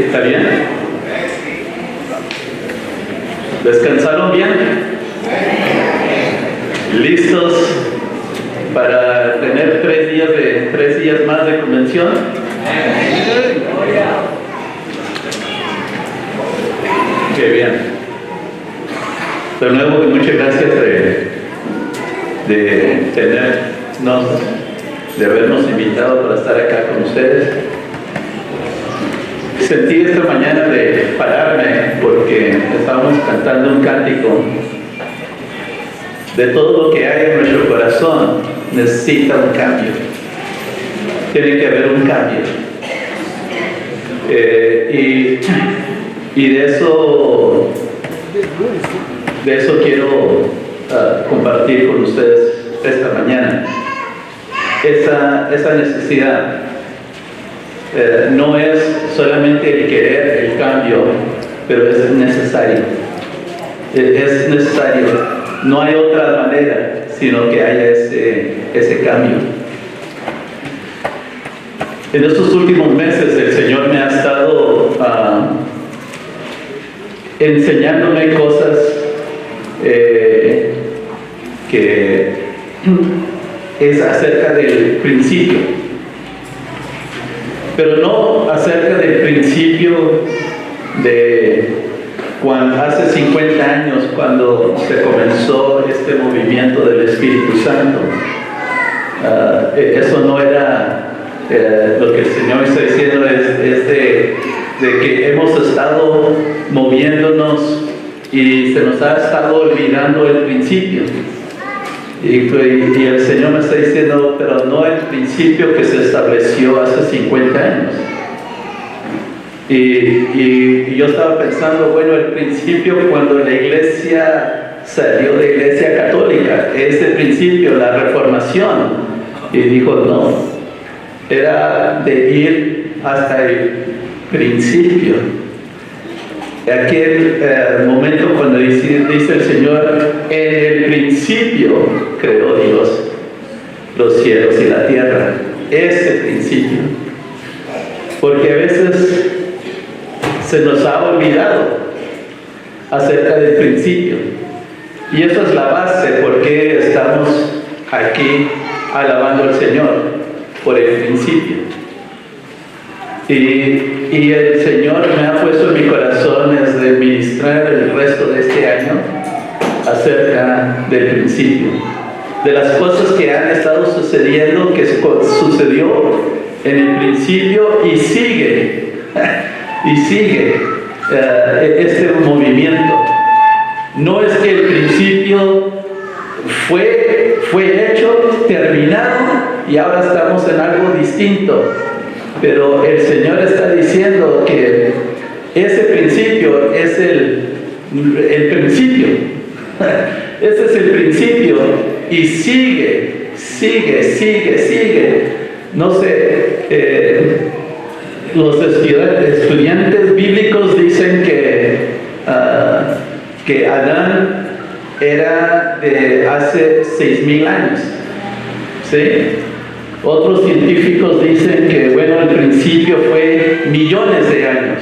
¿Está bien? ¿Descansaron bien? ¿Listos para tener 3 días más de convención? Qué bien. De nuevo, muchas gracias de habernos invitado para estar acá con ustedes. Sentí esta mañana de pararme porque estábamos cantando un cántico. De todo lo que hay en nuestro corazón necesita un cambio. Tiene que haber un cambio. Y de eso quiero compartir con ustedes esta mañana. Esa necesidad no es solamente el querer el cambio, pero es necesario. Es necesario. No hay otra manera sino que haya ese cambio. En estos últimos meses el Señor me ha estado enseñándome cosas que es acerca del principio, pero no acerca del principio de cuando hace 50 años, cuando se comenzó este movimiento del Espíritu Santo. Eso no era lo que el Señor está diciendo, es de que hemos estado moviéndonos y se nos ha estado olvidando el principio. Y el Señor me está diciendo, pero no el principio que se estableció hace 50 años. Y yo estaba pensando, bueno, el principio cuando la iglesia salió de iglesia católica, ese principio, la reformación, y dijo, no, era de ir hasta el principio. Aquel momento cuando dice el Señor, en el principio creó Dios los cielos y la tierra. Ese principio. Porque a veces se nos ha olvidado acerca del principio. Y eso es la base por qué estamos aquí alabando al Señor, por el principio. Y el Señor me ha puesto en mi corazón es de ministrar el resto de este año acerca del principio, de las cosas que han estado sucediendo, que sucedió en el principio y sigue este movimiento. No es que el principio fue hecho, terminado y ahora estamos en algo distinto. Pero el Señor está diciendo que ese principio es el principio. Ese es el principio y sigue. No sé, los estudiantes bíblicos dicen que Adán era de hace 6,000 años. ¿Sí? Otros científicos dicen que, bueno, el principio fue millones de años.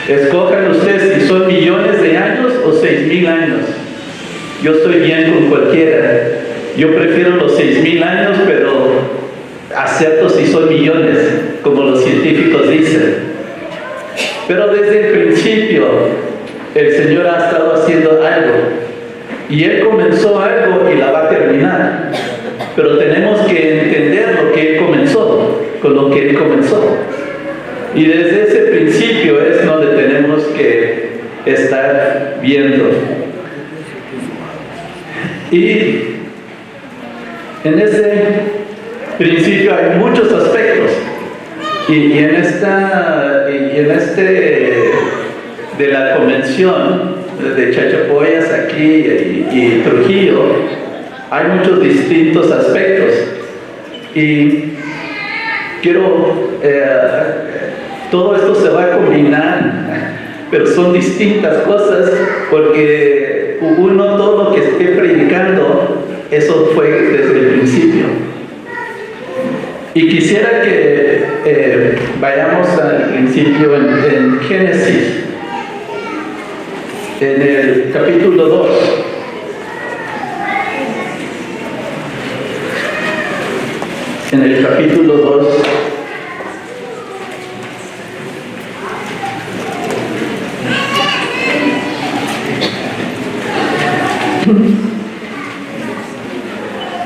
Escojan ustedes si son millones de años o 6,000 años. Yo estoy bien con cualquiera. Yo prefiero los 6,000 años, pero acepto si son millones, como los científicos dicen. Pero desde el principio, el Señor ha estado haciendo algo. Y Él comenzó algo y la va a terminar. Pero tenemos que entender lo que Él comenzó, con lo que Él comenzó. Y desde ese principio es donde tenemos que estar viendo. Y en ese principio hay muchos aspectos. Y en este de la convención de Chachapoyas aquí y Trujillo, hay muchos distintos aspectos y todo esto se va a combinar, pero son distintas cosas porque todo lo que esté predicando, eso fue desde el principio. Y quisiera que vayamos al principio en Génesis, en el capítulo 2. En el capítulo 2,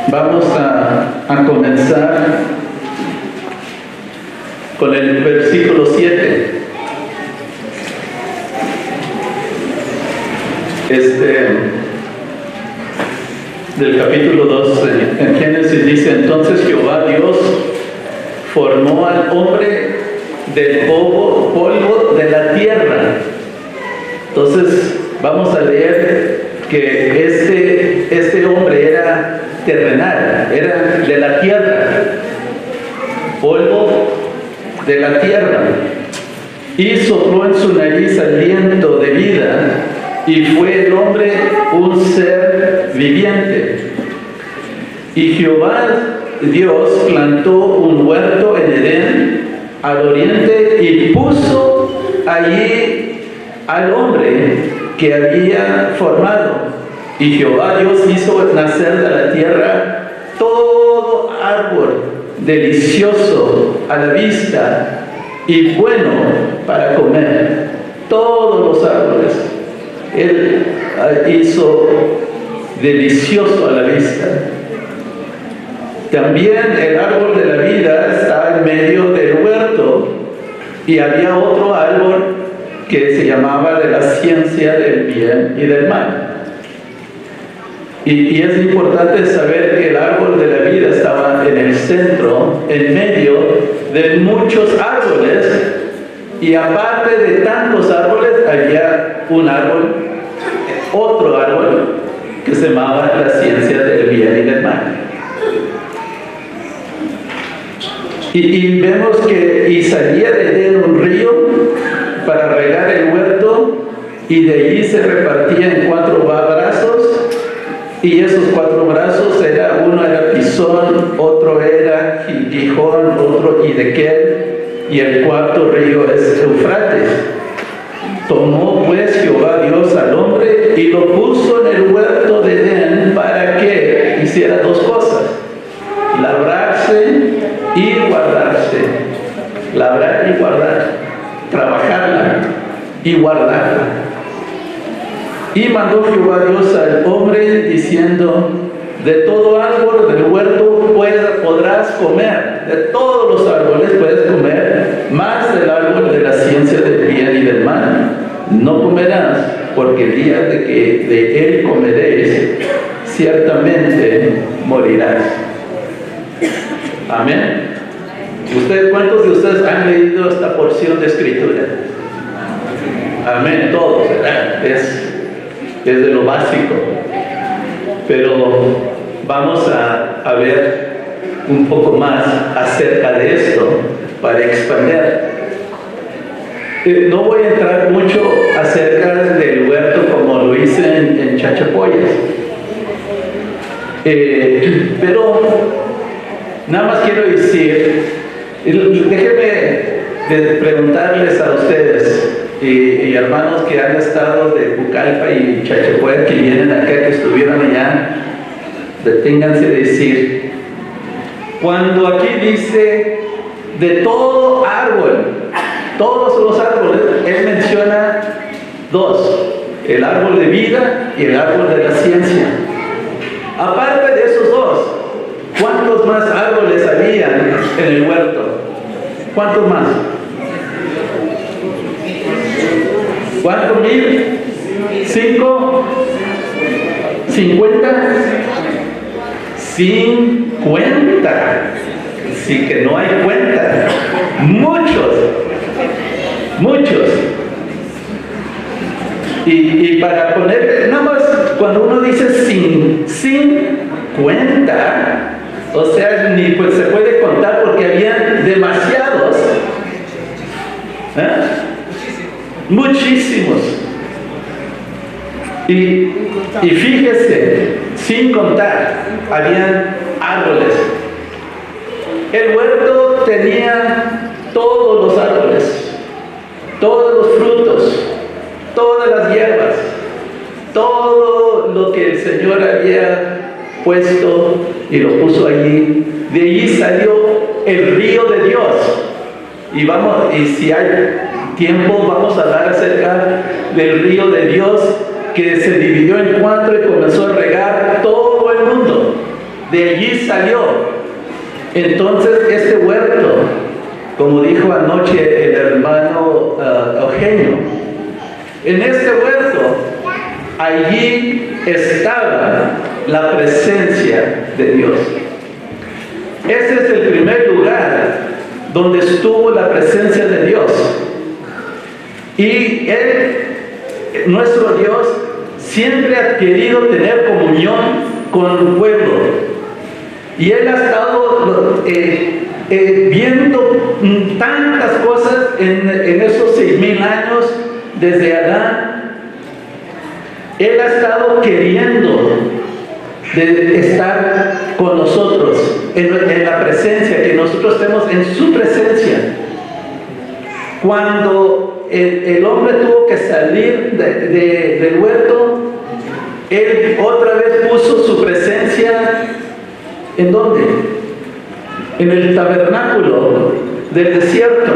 vamos a comenzar con el versículo 7. Del capítulo 2 en Génesis dice: entonces Jehová Dios formó al hombre del polvo de la tierra. Entonces vamos a leer que este hombre era terrenal, era de la tierra, polvo de la tierra, y sopló en su nariz aliento de vida, y fue el hombre un ser viviente. Y Jehová Dios plantó un huerto en Edén al oriente y puso allí al hombre que había formado. Y Jehová Dios hizo nacer de la tierra todo árbol delicioso a la vista y bueno para comer, todos los árboles Él hizo delicioso a la vista. También el árbol de la vida está en medio del huerto, y había otro árbol que se llamaba de la ciencia del bien y del mal. Y es importante saber que el árbol de la vida estaba en el centro, en medio de muchos árboles, y aparte de tantos árboles había un árbol, otro árbol que se llamaba la ciencia del bien y del mal. Y vemos que salía de él un río para regar el huerto, y de allí se repartía en 4 brazos, y esos 4 brazos uno era Pisón, otro era Gijón, otro Hidekel, y el cuarto río es Eufrates. Tomó pues Jehová Dios al hombre y lo puso en el huerto de Edén para que hiciera 2 cosas: labrarse y guardarse. Labrar y guardar, trabajarla y guardarla. Y mandó Jehová Dios al hombre diciendo: de todo árbol del huerto podrás comer, de todos los árboles puedes comer, más del árbol de la ciencia del bien y del mal no comerás, porque el día de que de él comeréis, ciertamente morirás. Amén. ¿Cuántos de ustedes han leído esta porción de escritura? Amén, todos, ¿verdad? Es de lo básico. Pero vamos a ver un poco más acerca de esto para expandir. No voy a entrar mucho acerca del huerto como lo hice en Chachapoyas. Pero nada más quiero decir, déjenme preguntarles a ustedes y hermanos que han estado de Pucallpa y Chachapoyas, que vienen acá, que estuvieron allá, deténganse de decir, cuando aquí dice de todo árbol, todos los árboles, él menciona 2, el árbol de vida y el árbol de la ciencia. Aparte de esos 2, ¿cuántos más árboles había en el huerto? ¿Cuántos más? ¿Cuántos mil? ¿5? ¿50? 50. Sí que no hay cuenta. Muchos. Y para poner, nada más, cuando uno dice 50, o sea, ni pues se puede contar porque habían demasiados. Muchísimos. Y fíjese, sin contar, habían árboles. El huerto tenía todos los árboles, todos los frutos, todas las hierbas, todo lo que el Señor había puesto y lo puso allí. De allí salió el río de Dios. Y si hay tiempo, vamos a hablar acerca del río de Dios que se dividió en 4 y comenzó a regar todo el mundo. De allí salió. Entonces este huerto, como dijo anoche el hermano Eugenio, en este huerto, allí estaba la presencia de Dios. Ese es el primer lugar donde estuvo la presencia de Dios. Y Él, nuestro Dios, siempre ha querido tener comunión con el pueblo. Y Él ha estado viendo tantas cosas en esos 6,000 años desde Adán. Él ha estado queriendo estar con nosotros en la presencia, que nosotros estemos en su presencia. Cuando el hombre tuvo que salir del huerto, Él otra vez puso su presencia. ¿En dónde? En el tabernáculo del desierto.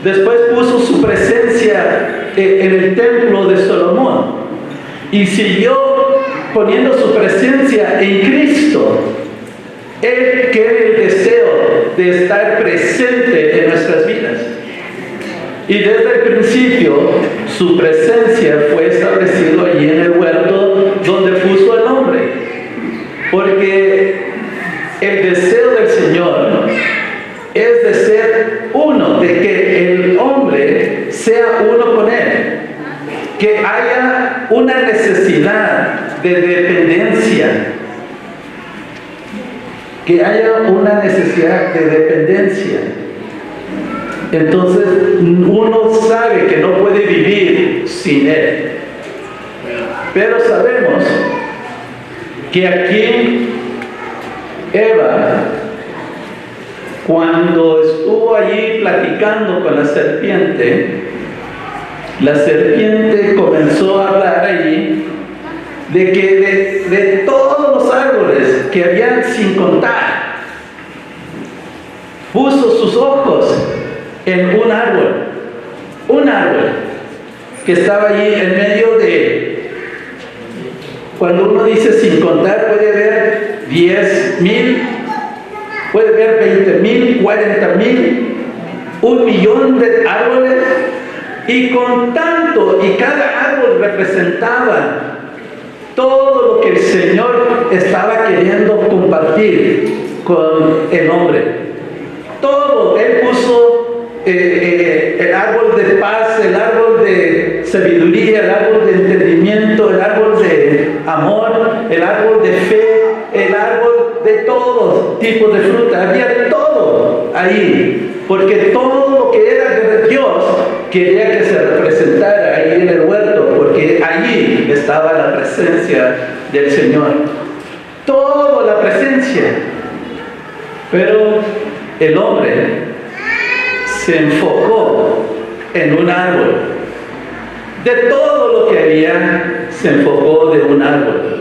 Después puso su presencia en el templo de Salomón. Y siguió poniendo su presencia en Cristo. Él quiere el deseo de estar presente en nuestras vidas. Y desde el principio, su presencia fue establecida allí en el huerto donde puso al hombre. Porque el deseo del Señor es de ser uno, de que el hombre sea uno con Él. Que haya una necesidad de dependencia. Que haya una necesidad de dependencia. Entonces uno sabe que no puede vivir sin Él. Pero sabemos que aquí Eva, cuando estuvo allí platicando con la serpiente comenzó a hablar allí de que de todos los árboles que habían sin contar, puso sus ojos en un árbol que estaba allí en medio de, cuando uno dice sin contar, puede ver 10,000, puede ver 20,000, 40,000, 1,000,000 de árboles. Y con tanto, y cada árbol representaba todo lo que el Señor estaba queriendo compartir con el hombre. Todo, Él puso el árbol de paz, el árbol de sabiduría, el árbol de entendimiento, el árbol de amor, el árbol de fe, el árbol de todos tipos de fruta. Había todo ahí, porque todo lo que era de Dios quería que se representara ahí en el huerto, porque allí estaba la presencia del Señor. Toda la presencia. Pero el hombre se enfocó en un árbol. De todo lo que había, se enfocó de un árbol.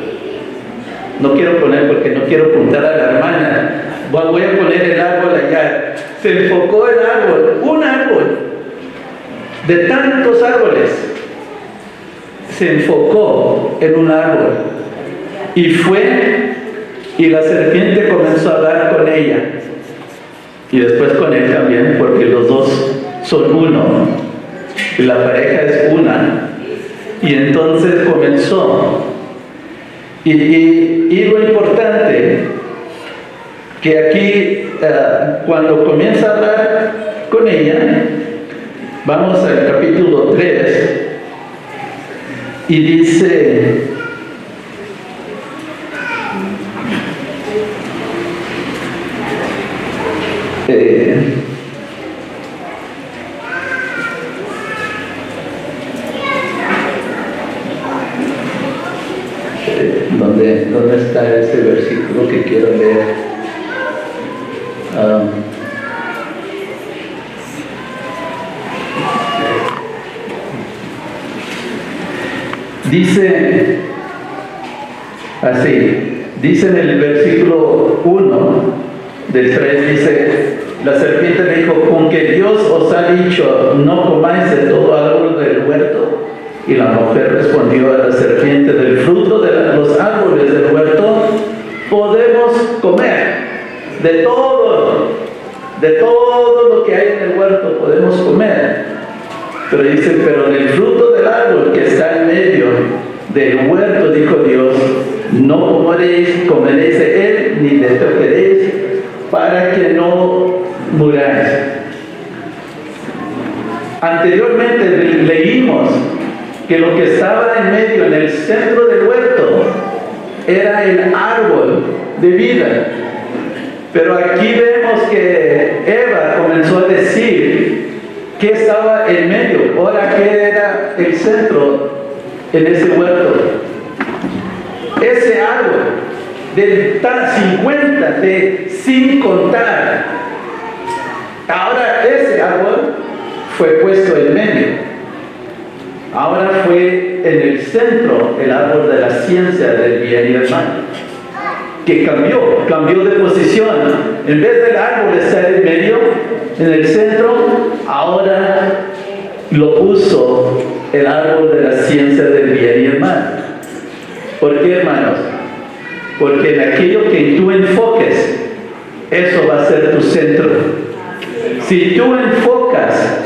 No quiero poner, porque no quiero apuntar a la hermana. Voy a poner el árbol allá. Se enfocó el árbol, un árbol. De tantos árboles, se enfocó en un árbol. Y fue, y la serpiente comenzó a hablar con ella. Y después con él también, porque los dos son uno. Y la pareja es una. Y entonces comenzó. Y lo importante, que aquí, cuando comienza a hablar con ella, vamos al capítulo 3, y dice, ¿dónde está ese versículo que quiero leer? Dice así, dice en el versículo 1 del 3, dice, la serpiente le dijo, con que Dios os ha dicho, no comáis de todo árbol del huerto. Y la mujer respondió a la serpiente, del fruto de los árboles del huerto podemos comer, de todo lo que hay en el huerto podemos comer. Pero dice, pero del fruto del árbol que está en medio del huerto, dijo Dios, no comeréis de él, ni le toqueréis, para que no muráis. Anteriormente leímos que lo que estaba en medio, en el centro del huerto, era el árbol de vida. Pero aquí vemos que Eva comenzó a decir que estaba en medio. Ahora, ¿qué era el centro en ese huerto? Ese árbol de 50, de sin contar. Ahora ese árbol fue puesto en medio. Ahora fue en el centro el árbol de la ciencia del bien y del mal, que cambió de posición. En vez del árbol estar en medio, en el centro, ahora lo puso el árbol de la ciencia del bien y el mal. ¿Por qué, hermanos? Porque en aquello que tú enfoques, eso va a ser tu centro. Si tú enfocas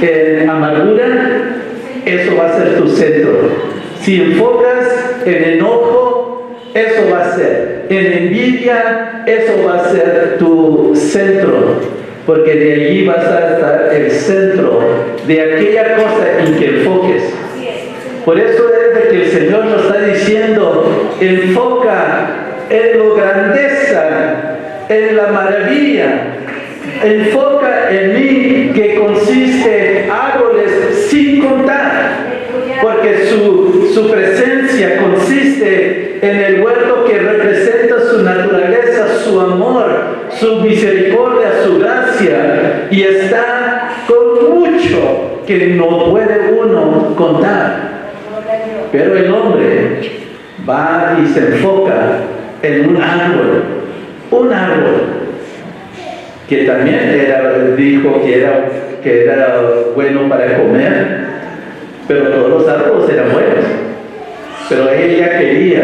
en amargura, eso va a ser tu centro. Si enfocas en enojo, eso va a ser. En envidia, eso va a ser tu centro. Porque de allí vas a estar el centro de aquella cosa en que enfoques. Por eso es de que el Señor nos está diciendo, enfoca en lo grandeza, en la maravilla. Enfoca en mí, que consiste en árboles sin contar, porque su presencia consiste en el huerto que representa su naturaleza, su amor, su misericordia, su gracia, y está con mucho que no puede uno contar. Pero el hombre va y se enfoca en un árbol que también dijo que era bueno para comer, pero todos los árboles eran buenos. Pero ella quería,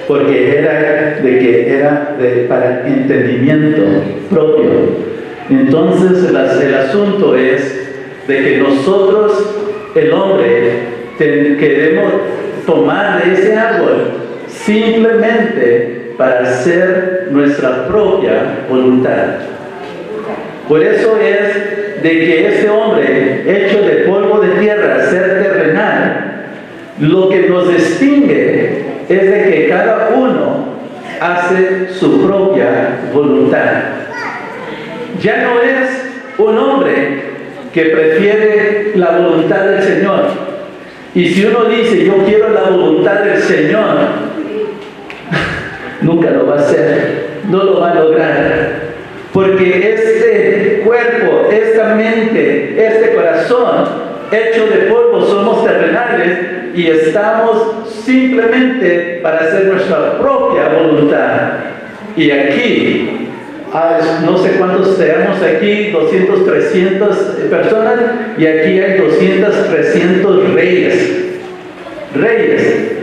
porque era para entendimiento propio. Entonces el asunto es de que nosotros, el hombre, queremos tomar de ese árbol simplemente para hacer nuestra propia voluntad. Por eso es de que ese hombre, hecho de polvo de tierra, ser terrenal, lo que nos distingue es de que cada uno hace su propia voluntad. Ya no es un hombre que prefiere la voluntad del Señor. Y si uno dice, yo quiero la voluntad del Señor, nunca lo va a hacer, no lo va a lograr, porque este cuerpo, esta mente, este corazón, hecho de polvo, somos terrenales y estamos simplemente para hacer nuestra propia voluntad. Y aquí, no sé cuántos seamos aquí, 200, 300 personas, y aquí hay 200, 300 reyes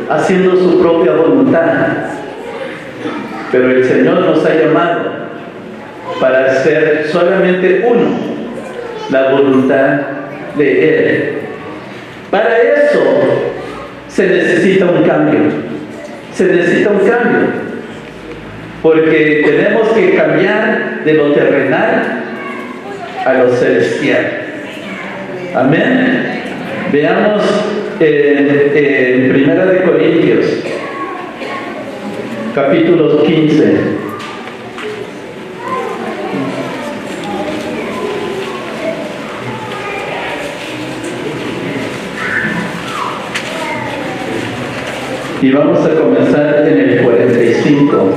haciendo su propia voluntad. Pero el Señor nos ha llamado para hacer solamente uno, la voluntad de Él. Para eso se necesita un cambio. Porque tenemos que cambiar de lo terrenal a lo celestial. Amén. Veamos en Primera de Corintios, capítulo 15. Y vamos a comenzar en el 45.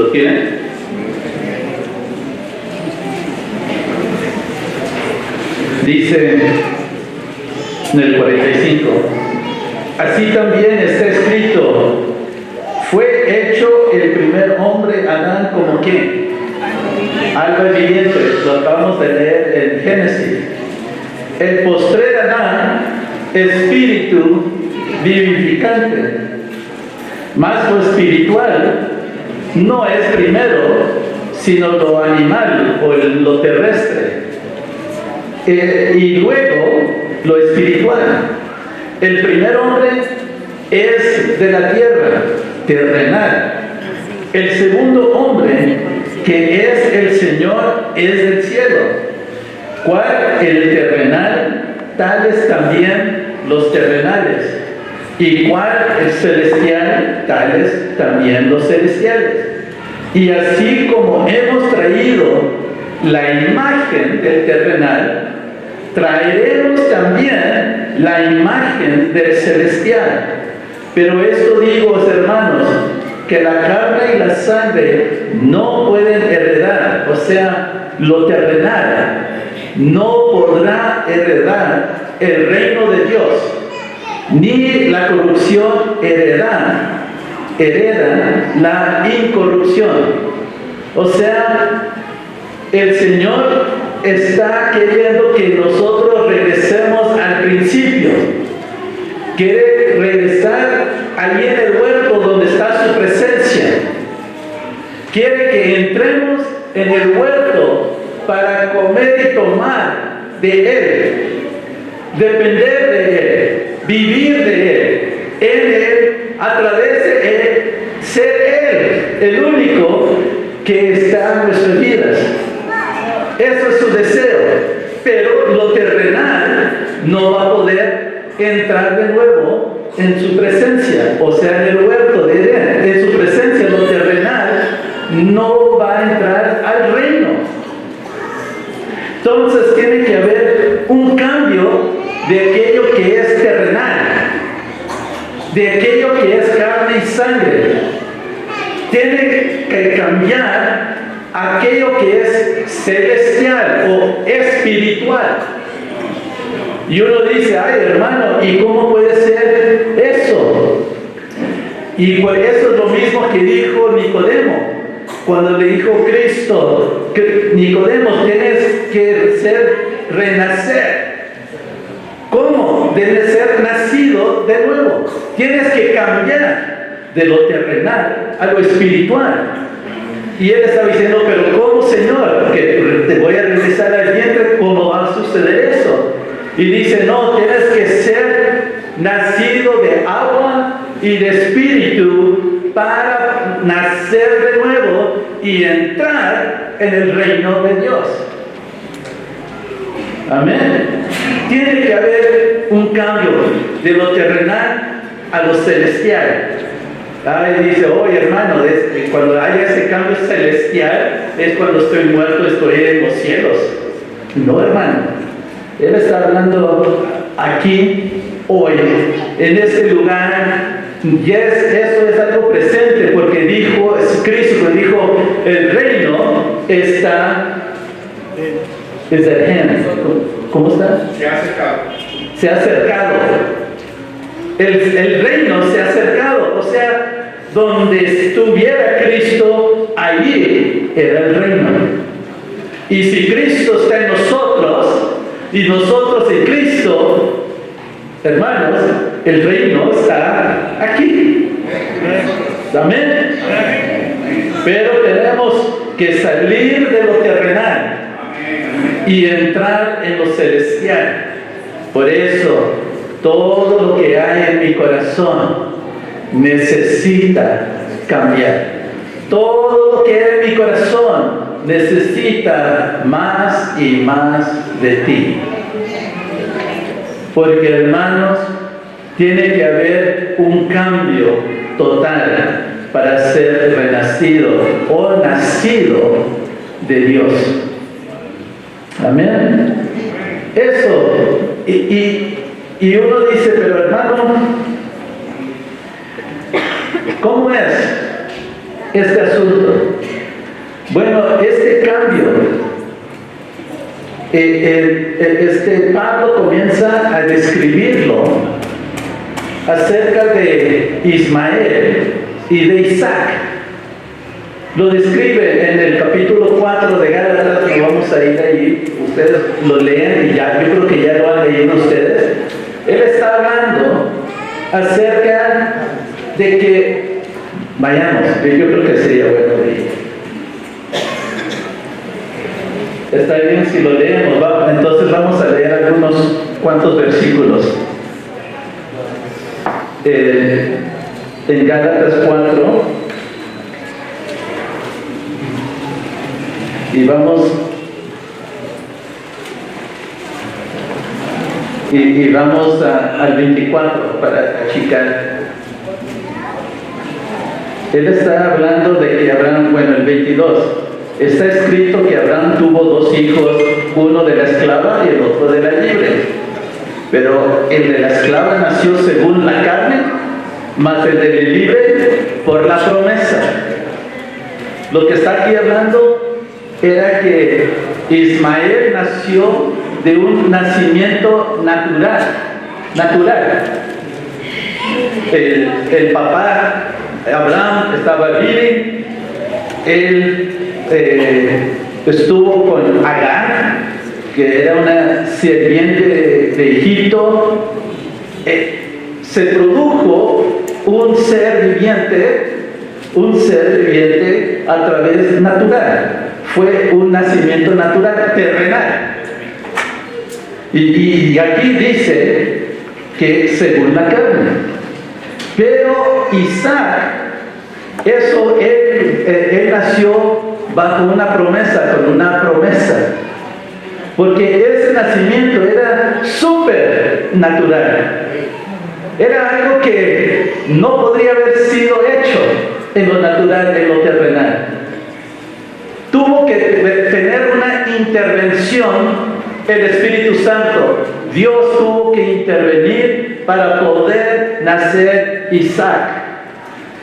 ¿Lo tienen? Dice en el 45, así también está escrito, fue hecho el primer hombre, Adán, como ¿quién? Alma viviente, lo acabamos de leer en Génesis. El postrer Adán, espíritu vivificante. Mas lo espiritual no es primero, sino lo animal o lo terrestre. Y luego lo espiritual. El primer hombre es de la tierra, terrenal. El segundo hombre, que es el Señor, es del cielo. ¿Cuál? El terrenal, tales también los terrenales. ¿Y cuál? El celestial, tales también los celestiales. Y así como hemos traído la imagen del terrenal, traeremos también la imagen del celestial. Pero esto digo, hermanos, que la carne y la sangre no pueden heredar, o sea, lo terrenal no podrá heredar el reino de Dios, ni la corrupción hereda la incorrupción. O sea, el Señor está queriendo que nosotros regresemos al principio. Quiere regresar allí en el huerto donde está su presencia. Quiere que entremos en el huerto para comer y tomar de Él, depender de Él, vivir de Él, en Él, a través de Él, ser Él el único que está en nuestras vidas. Eso es su deseo, pero lo terrenal no va a poder entrar de nuevo en su presencia, o sea, en el huerto de Edén. En su presencia lo terrenal no va a entrar al reino. Entonces tiene que haber un cambio de aquello que es terrenal, de aquello que es carne y sangre. Tiene que cambiar aquello que es celestial o espiritual. Y uno dice, ay hermano, ¿y cómo puede ser eso? Y por eso es lo mismo que dijo Nicodemo. Cuando le dijo Cristo, Nicodemo, tienes que renacer. ¿Cómo? Debe ser nacido de nuevo. Tienes que cambiar de lo terrenal a lo espiritual. Y él está diciendo, pero ¿cómo, Señor? Que te voy a regresar al vientre, ¿cómo va a suceder eso? Y dice, no, tienes que ser nacido de agua y de espíritu para nacer de nuevo y entrar en el reino de Dios. Amén. Tiene que haber un cambio de lo terrenal a lo celestial. Ay, dice, oye hermano, cuando haya ese cambio celestial es cuando estoy muerto, estoy en los cielos. No, hermano. Él está hablando aquí, hoy, en este lugar. Y eso es algo presente, porque dijo, Cristo dijo, el reino está, es at hand. ¿Cómo está? Se ha acercado. Se ha acercado. El reino se ha acercado. O sea, donde estuviera Cristo, allí era el reino. Y si Cristo está en nosotros, y nosotros en Cristo, hermanos, el reino está aquí. Amén. Pero tenemos que salir de lo terrenal y entrar en lo celestial. Por eso, todo lo que hay en mi corazón necesita cambiar. Todo lo que hay en mi corazón necesita más y más de ti. Porque, hermanos, tiene que haber un cambio total para ser renacido o nacido de Dios. Amén. Eso. Y uno dice, pero hermano, ¿cómo es este asunto? Bueno, este cambio, Pablo comienza a describirlo acerca de Ismael y de Isaac. Lo describe en el capítulo 4 de Gálatas, que vamos a ir ahí, ustedes lo leen y ya, yo creo que ya lo han leído ustedes. Él está hablando acerca de que, vayamos, yo creo que sería bueno leer. Está bien si lo leemos, entonces vamos a leer algunos cuantos versículos. En Gálatas 4, y vamos al 24 para achicar. Él está hablando de que Abraham, bueno, el 22, está escrito que Abraham tuvo dos hijos, uno de la esclava y el otro de la libre. Pero el de la esclava nació según la carne, mas el de la libre por la promesa. Lo que está aquí hablando era que Ismael nació de un nacimiento natural. El papá Abraham estaba vivo, él estuvo con Agar, que era una sirviente de Egipto. Se produjo un ser viviente a través natural. Fue un nacimiento natural, terrenal. Y aquí dice que según la carne. Pero Isaac, él nació bajo una promesa, con una promesa. Porque ese nacimiento era súper natural. Era algo que no podría haber sido hecho en lo natural, en lo terrenal. Tuvo que tener una intervención el Espíritu Santo. Dios tuvo que intervenir para poder nacer Isaac.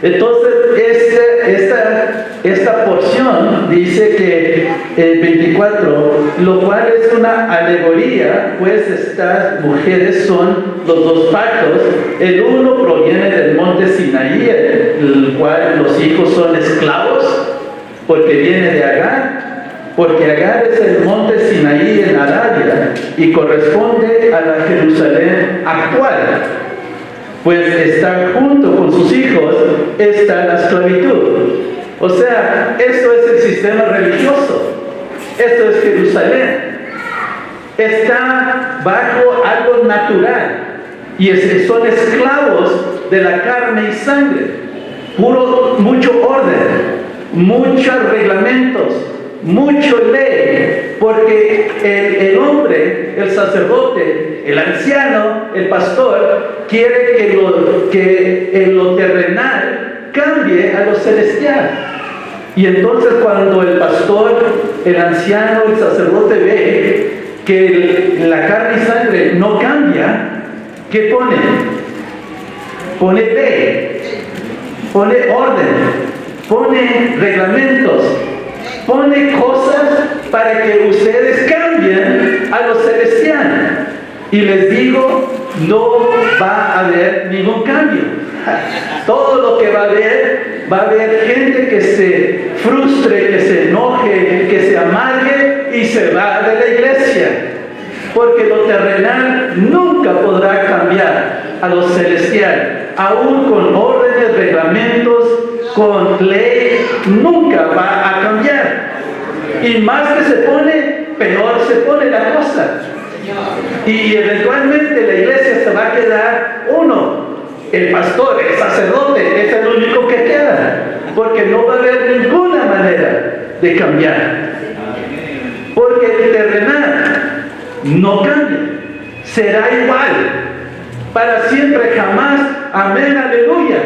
Entonces, esta porción dice que el 24, lo cual es una alegoría, pues estas mujeres son los dos pactos. El uno proviene del monte Sinaí, el cual los hijos son esclavos, porque viene de Agar. Porque Agar es el monte Sinaí en Arabia y corresponde a la Jerusalén actual. Pues estar junto con sus hijos está la esclavitud. O sea, esto es el sistema religioso. Esto es Jerusalén. Está bajo algo natural. Y son esclavos de la carne y sangre. Mucho orden, muchos reglamentos, mucho ley, porque el hombre, el sacerdote, el anciano, el pastor, quiere que en lo terrenal cambie a lo celestial. Y entonces cuando el pastor, el anciano, el sacerdote ve que la carne y sangre no cambia, ¿qué pone? Pone ley, pone orden, pone reglamentos, pone cosas para que ustedes cambien a lo celestial. Y les digo, no va a haber ningún cambio. Todo lo que va a haber gente que se frustre, que se enoje, que se amargue y se va de la iglesia. Porque lo terrenal nunca podrá cambiar a lo celestial. Aún con órdenes, reglamentos, con ley, nunca va a cambiar. Y más que se pone, peor se pone la cosa. Y eventualmente la iglesia se va a quedar uno. El pastor, el sacerdote, es el único que queda. Porque no va a haber ninguna manera de cambiar. Porque el terrenal no cambia. Será igual. Para siempre, jamás. Amén, aleluya.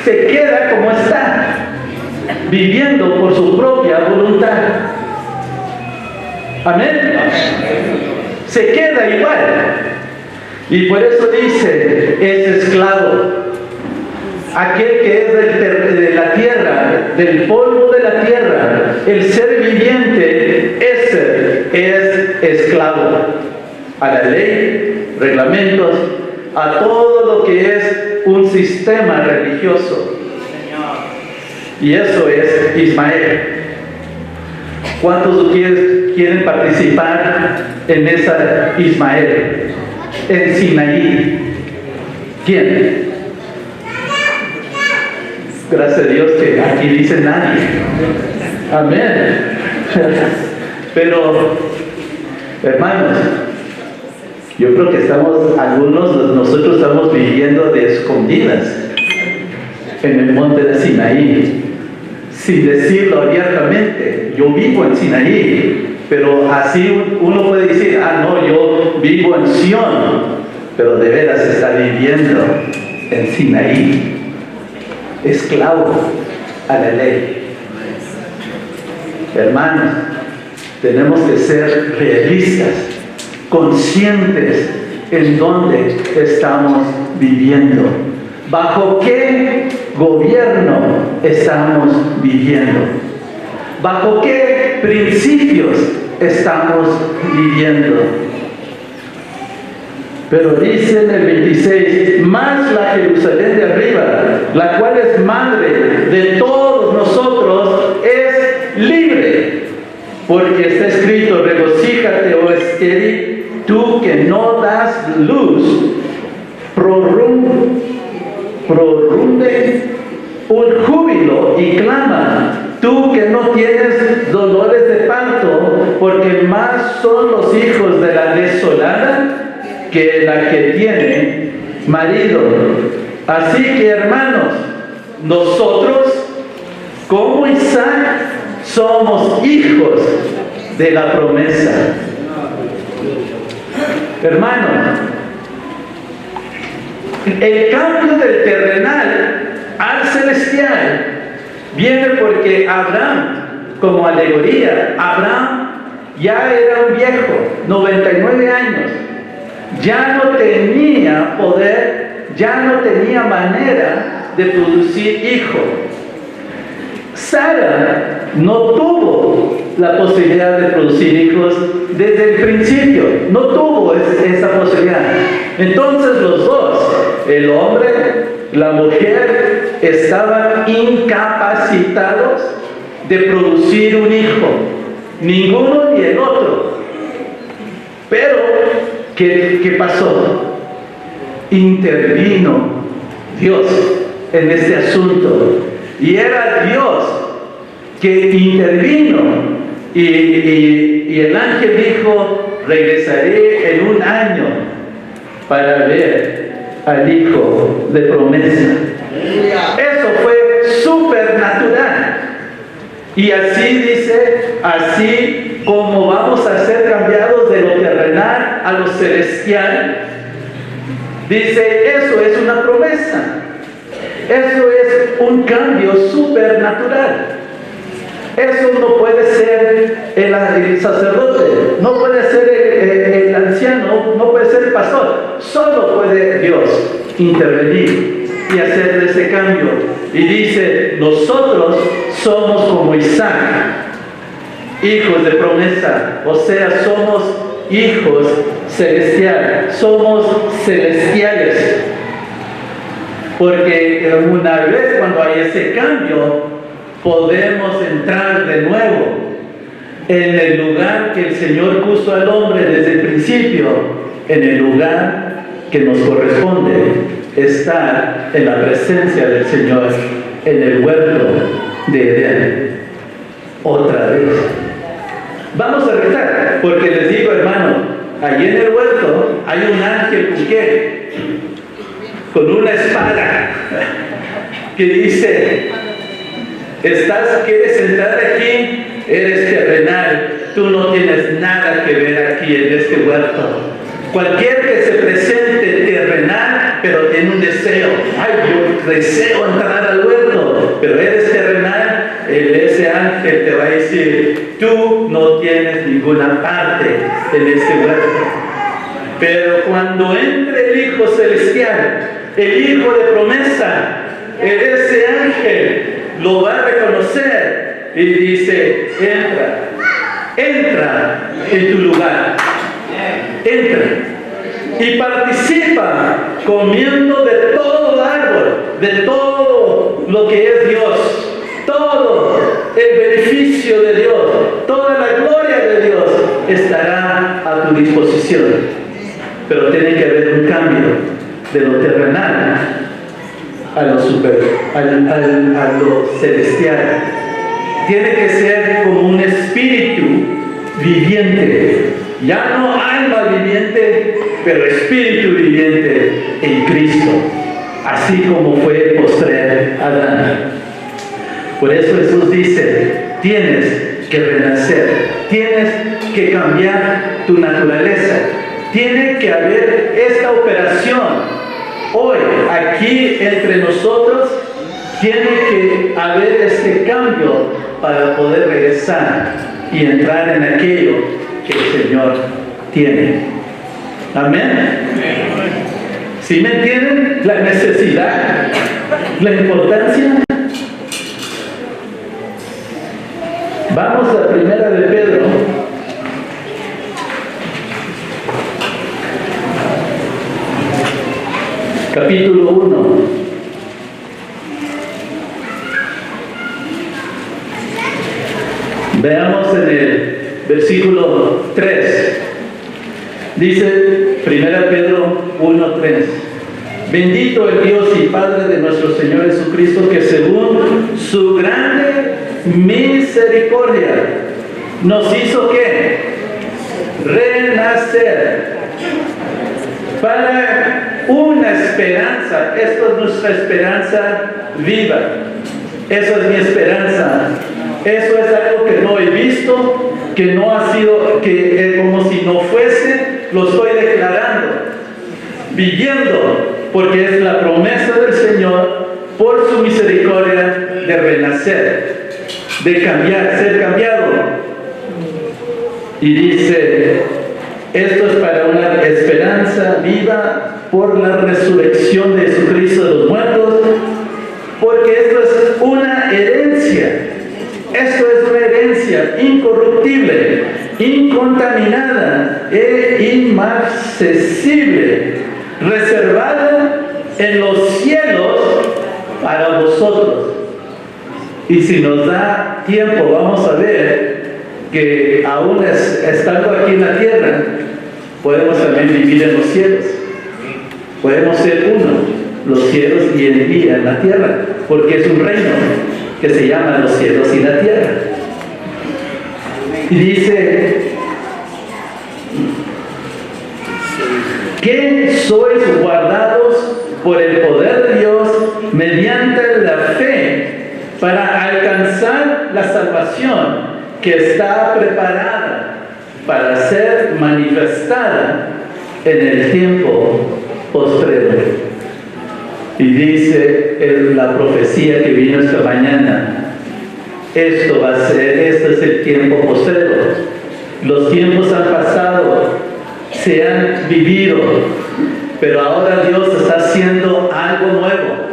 Se queda como está, viviendo por su propia voluntad. Amén. Se queda igual. Y por eso dice, es esclavo. Aquel que es de la tierra, del polvo de la tierra, el ser viviente, ese es esclavo a la ley, reglamentos, a todo lo que es un sistema religioso. Y eso es Ismael. ¿Cuántos quieren participar en esa Ismael? En Sinaí. ¿Quién? Gracias a Dios que aquí dice nadie. Amén. Pero, hermanos, yo creo que algunos de nosotros estamos viviendo de escondidas en el monte de Sinaí, sin decirlo abiertamente. Yo vivo en Sinaí, pero así uno puede decir, no, yo vivo en Sión, pero de veras está viviendo en Sinaí, esclavo a la ley. Hermanos, tenemos que ser realistas, conscientes en dónde estamos viviendo, bajo qué gobierno estamos viviendo, bajo qué principios estamos viviendo. Pero dice en el 26, más la Jerusalén de arriba, la cual es madre de todos nosotros, es libre. Porque está escrito, regocíjate, oh estéril, tú que no das luz, prorrumbe un júbilo y clama, tú que no tienes dolores de parto, porque más son los hijos de la desolada que la que tiene marido. Así que, hermanos, nosotros, como Isaac, somos hijos de la promesa. Hermanos, el cambio del terrenal al celestial viene porque Abraham, como alegoría, Abraham ya era un viejo, 99 años, ya no tenía poder, ya no tenía manera de producir hijo. Sara no tuvo la posibilidad de producir hijos desde el principio, no tuvo esa posibilidad. Entonces los dos, el hombre, la mujer, estaban incapacitados de producir un hijo, ninguno ni el otro. Pero, ¿qué pasó? Intervino Dios en este asunto. Y era Dios que intervino. Y el ángel dijo, regresaré en un año para ver al hijo de promesa. Eso fue supernatural. Y así dice, así como vamos a ser cambiados de lo terrenal a lo celestial, dice, eso es una promesa. Eso es un cambio supernatural. Eso no puede ser el sacerdote, no puede ser el anciano, no puede ser el pastor. Solo puede Dios intervenir y hacer ese cambio. Y dice, nosotros somos como Isaac, hijos de promesa, o sea, somos hijos celestiales, somos celestiales. Porque una vez cuando hay ese cambio, podemos entrar de nuevo en el lugar que el Señor puso al hombre desde el principio, en el lugar que nos corresponde, estar en la presencia del Señor, en el huerto de Edén. Otra vez. Vamos a rezar, porque les digo, hermano, allí en el huerto hay un ángel con una espada que dice, ¿quieres entrar aquí? Eres terrenal, tú no tienes nada que ver aquí en este huerto. Cualquier que se presente terrenal, pero tiene un deseo, yo deseo entrar al huerto, pero eres terrenal, ese ángel te va a decir, tú no tienes ninguna parte en este huerto. Pero cuando entre el Hijo Celestial, el Hijo de promesa, ese ángel lo va a reconocer y dice, entra en tu lugar, entra y participa comiendo de todo árbol, de todo lo que es Dios, todo el beneficio de Dios, toda la gloria de Dios estará a tu disposición. Pero tiene que haber un cambio de lo terrenal a lo celestial. Tiene que ser como un espíritu viviente, ya no alma viviente, pero espíritu viviente en Cristo, así como fue el postrer Adán. Por eso Jesús dice, tienes que renacer, tienes que cambiar tu naturaleza, tiene que haber esta operación. Hoy, aquí entre nosotros, tiene que haber este cambio para poder regresar y entrar en aquello que el Señor tiene. Amén. ¿Sí me entienden? La necesidad, la importancia. Vamos a Primera de Pedro. Capítulo 1. Veamos en el versículo 3. Dice 1 Pedro 1:3. Bendito el Dios y Padre de nuestro Señor Jesucristo, que según su grande misericordia nos hizo ¿qué? Renacer para una esperanza. Esto es nuestra esperanza viva. Eso es mi esperanza. Eso es algo que no he visto, que no ha sido, que es como si no fuese, lo estoy declarando, viviendo, porque es la promesa del Señor por su misericordia de renacer, de cambiar, ser cambiado. Y dice, esto es para una esperanza viva por la resurrección de Jesucristo de los muertos, porque esto es una herencia. Esto es una herencia incorruptible, incontaminada e inmarcesible, reservada en los cielos para vosotros. Y si nos da tiempo, vamos a ver que aún estando aquí en la tierra, podemos también vivir en los cielos. Podemos ser uno, los cielos y el día en la tierra, porque es un reino que se llama los cielos y la tierra. Y dice que sois guardados por el poder de Dios mediante la fe para alcanzar la salvación que está preparada para ser manifestada en el tiempo postrero. Y dice la profecía que vino esta mañana, esto va a ser, este es el tiempo postrero. Los tiempos han pasado, se han vivido, pero ahora Dios está haciendo algo nuevo.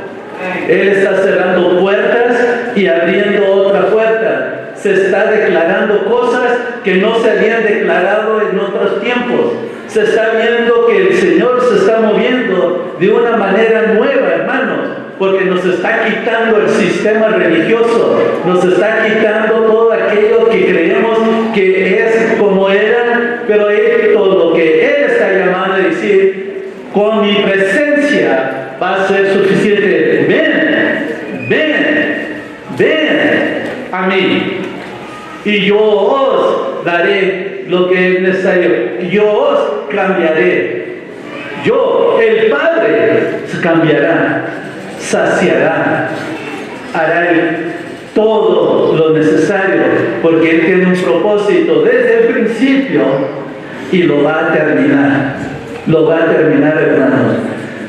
Él está cerrando puertas y abriendo otra puerta. Se está declarando cosas que no se habían declarado en otros tiempos. Se está viendo que el Señor se está moviendo de una manera nueva, hermanos, porque nos está quitando el sistema religioso, nos está quitando todo aquello que creemos que es como era, pero todo lo que Él está llamando a decir, con mi presencia va a ser suficiente. Ven a mí, y yo os daré lo que es necesario, yo os cambiaré. Yo, el Padre, cambiará, saciará, hará todo lo necesario, porque Él tiene un propósito desde el principio y lo va a terminar. Lo va a terminar, hermanos.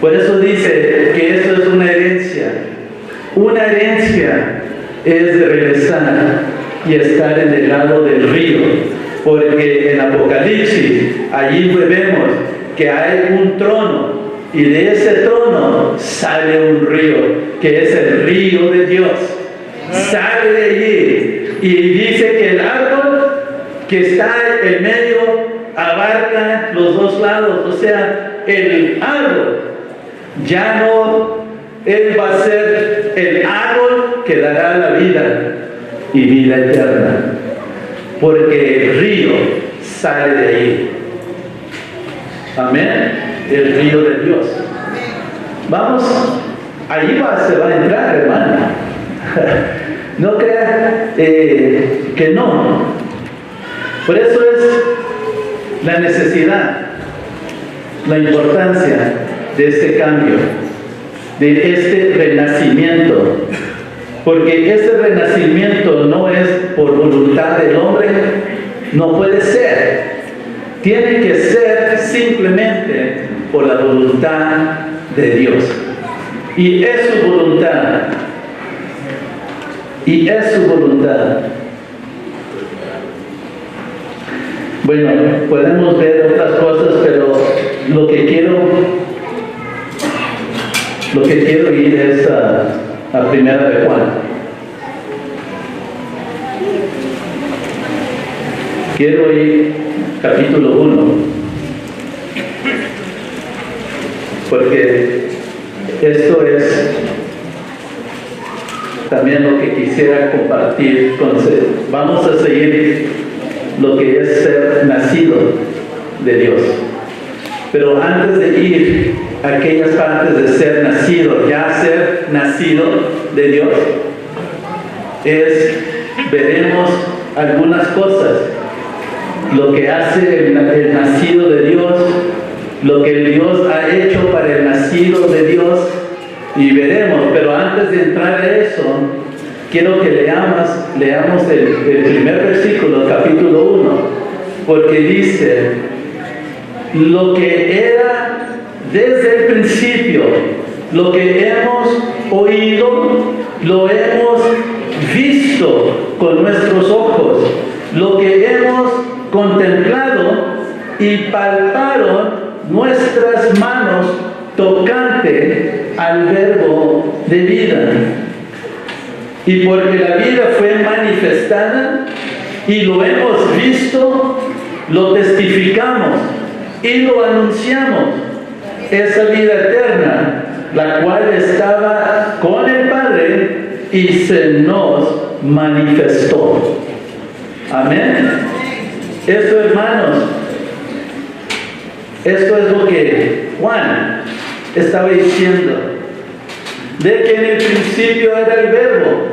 Por eso dice que esto es una herencia. Una herencia es de regresar y estar en el lado del río, porque en Apocalipsis allí vemos que hay un trono y de ese trono sale un río, que es el río de Dios. Sale de allí Y dice que el árbol que está en medio abarca los dos lados. O sea, el árbol ya no, él va a ser el árbol que dará la vida y vida eterna. Porque el río sale de ahí. Amén. El río de Dios. Vamos, ahí se va a entrar, hermano. No crea que no. Por eso es la necesidad, la importancia de este cambio, de este renacimiento. Porque este renacimiento no es por voluntad del hombre, no puede ser. Tiene que ser simplemente por la voluntad de Dios. Y es su voluntad. Y es su voluntad. Bueno, podemos ver otras cosas, pero lo que quiero ir es a Primera de Juan. Quiero ir capítulo 1, porque esto es también lo que quisiera compartir con ustedes. Vamos a seguir lo que es ser nacido de Dios. Pero antes de ir a aquellas partes de ser nacido, ya ser nacido de Dios, veremos algunas cosas. Lo que hace el nacido de Dios, lo que Dios ha hecho para el nacido de Dios, y veremos. Pero antes de entrar a eso, quiero que leamos el primer versículo, capítulo 1, porque dice: lo que era desde el principio, lo que hemos oído, lo hemos visto con nuestros ojos, lo que hemos contemplado y palparon nuestras manos tocante al verbo de vida. Y porque la vida fue manifestada y lo hemos visto, lo testificamos y lo anunciamos, esa vida eterna, la cual estaba con el Padre y se nos manifestó. Amén. Esto, hermanos, esto es lo que Juan estaba diciendo, de que en el principio era el verbo,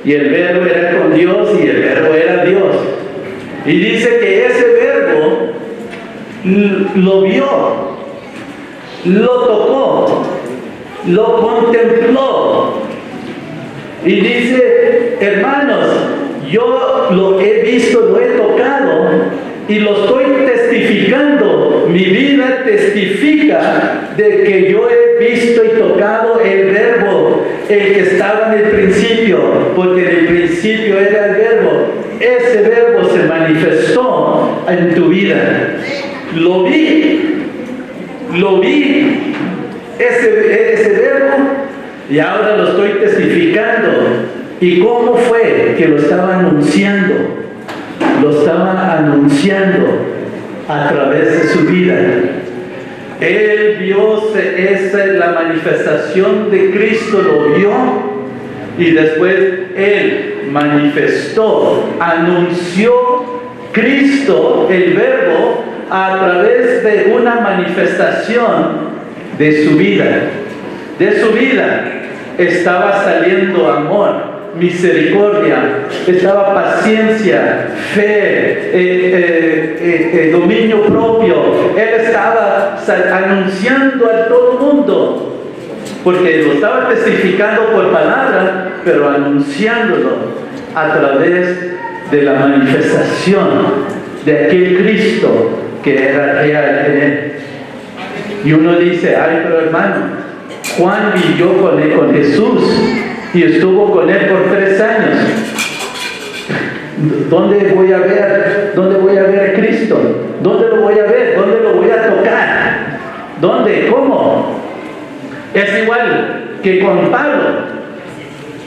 y el verbo era con Dios, y el verbo era Dios. Y dice que ese verbo lo vio, lo tocó, lo contempló. Y dice: hermanos, yo lo he visto, lo he tocado y lo estoy testificando. Mi vida testifica de que yo he visto y tocado el verbo, el que estaba en el principio, porque en el principio era el verbo. Ese verbo se manifestó en tu vida. Lo vi, ese verbo, y ahora lo estoy testificando. ¿Y cómo fue que lo estaba anunciando? Lo estaba anunciando a través de su vida. Él vio, esa es la manifestación de Cristo, lo vio, y después Él manifestó, anunció Cristo, el verbo, a través de una manifestación de su vida. De su vida estaba saliendo amor, misericordia, estaba paciencia, fe, dominio propio. Él estaba anunciando a todo el mundo, porque lo estaba testificando por palabra, pero anunciándolo a través de la manifestación de aquel Cristo que era real en él. Y uno dice: ay, pero hermano, Juan vivió con Jesús y estuvo con él por 3 años. ¿Dónde voy a ver a Cristo? ¿Dónde lo voy a ver? ¿Dónde lo voy a tocar? ¿Dónde? ¿Cómo? Es igual que con Pablo,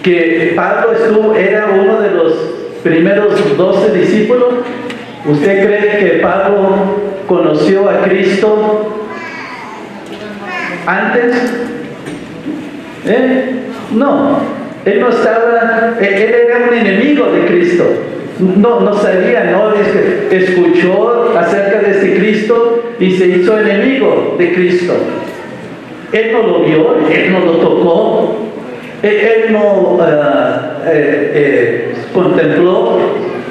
que Pablo era uno de los primeros 12 discípulos? ¿Usted cree que Pablo conoció a Cristo antes? No, él no estaba, él era un enemigo de Cristo. No sabía, no escuchó acerca de este Cristo y se hizo enemigo de Cristo. Él no lo vio, él no lo tocó, él no contempló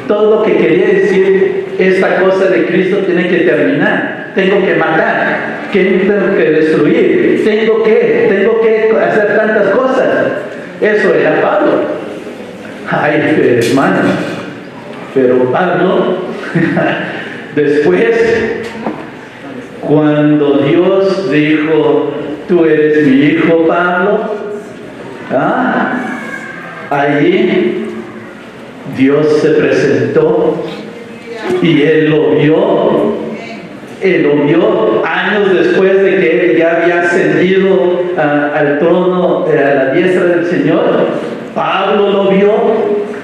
todo lo que quería decir. Esta cosa de Cristo tiene que terminar, tengo que matar, tengo que destruir, tengo que hacer tantas cosas. Eso era Pablo. Ay, hermano, pero Pablo después, cuando Dios dijo, tú eres mi hijo Pablo, allí Dios se presentó y él lo vio años después de que él ya había ascendido al trono, a la diestra del Señor. Pablo lo vio,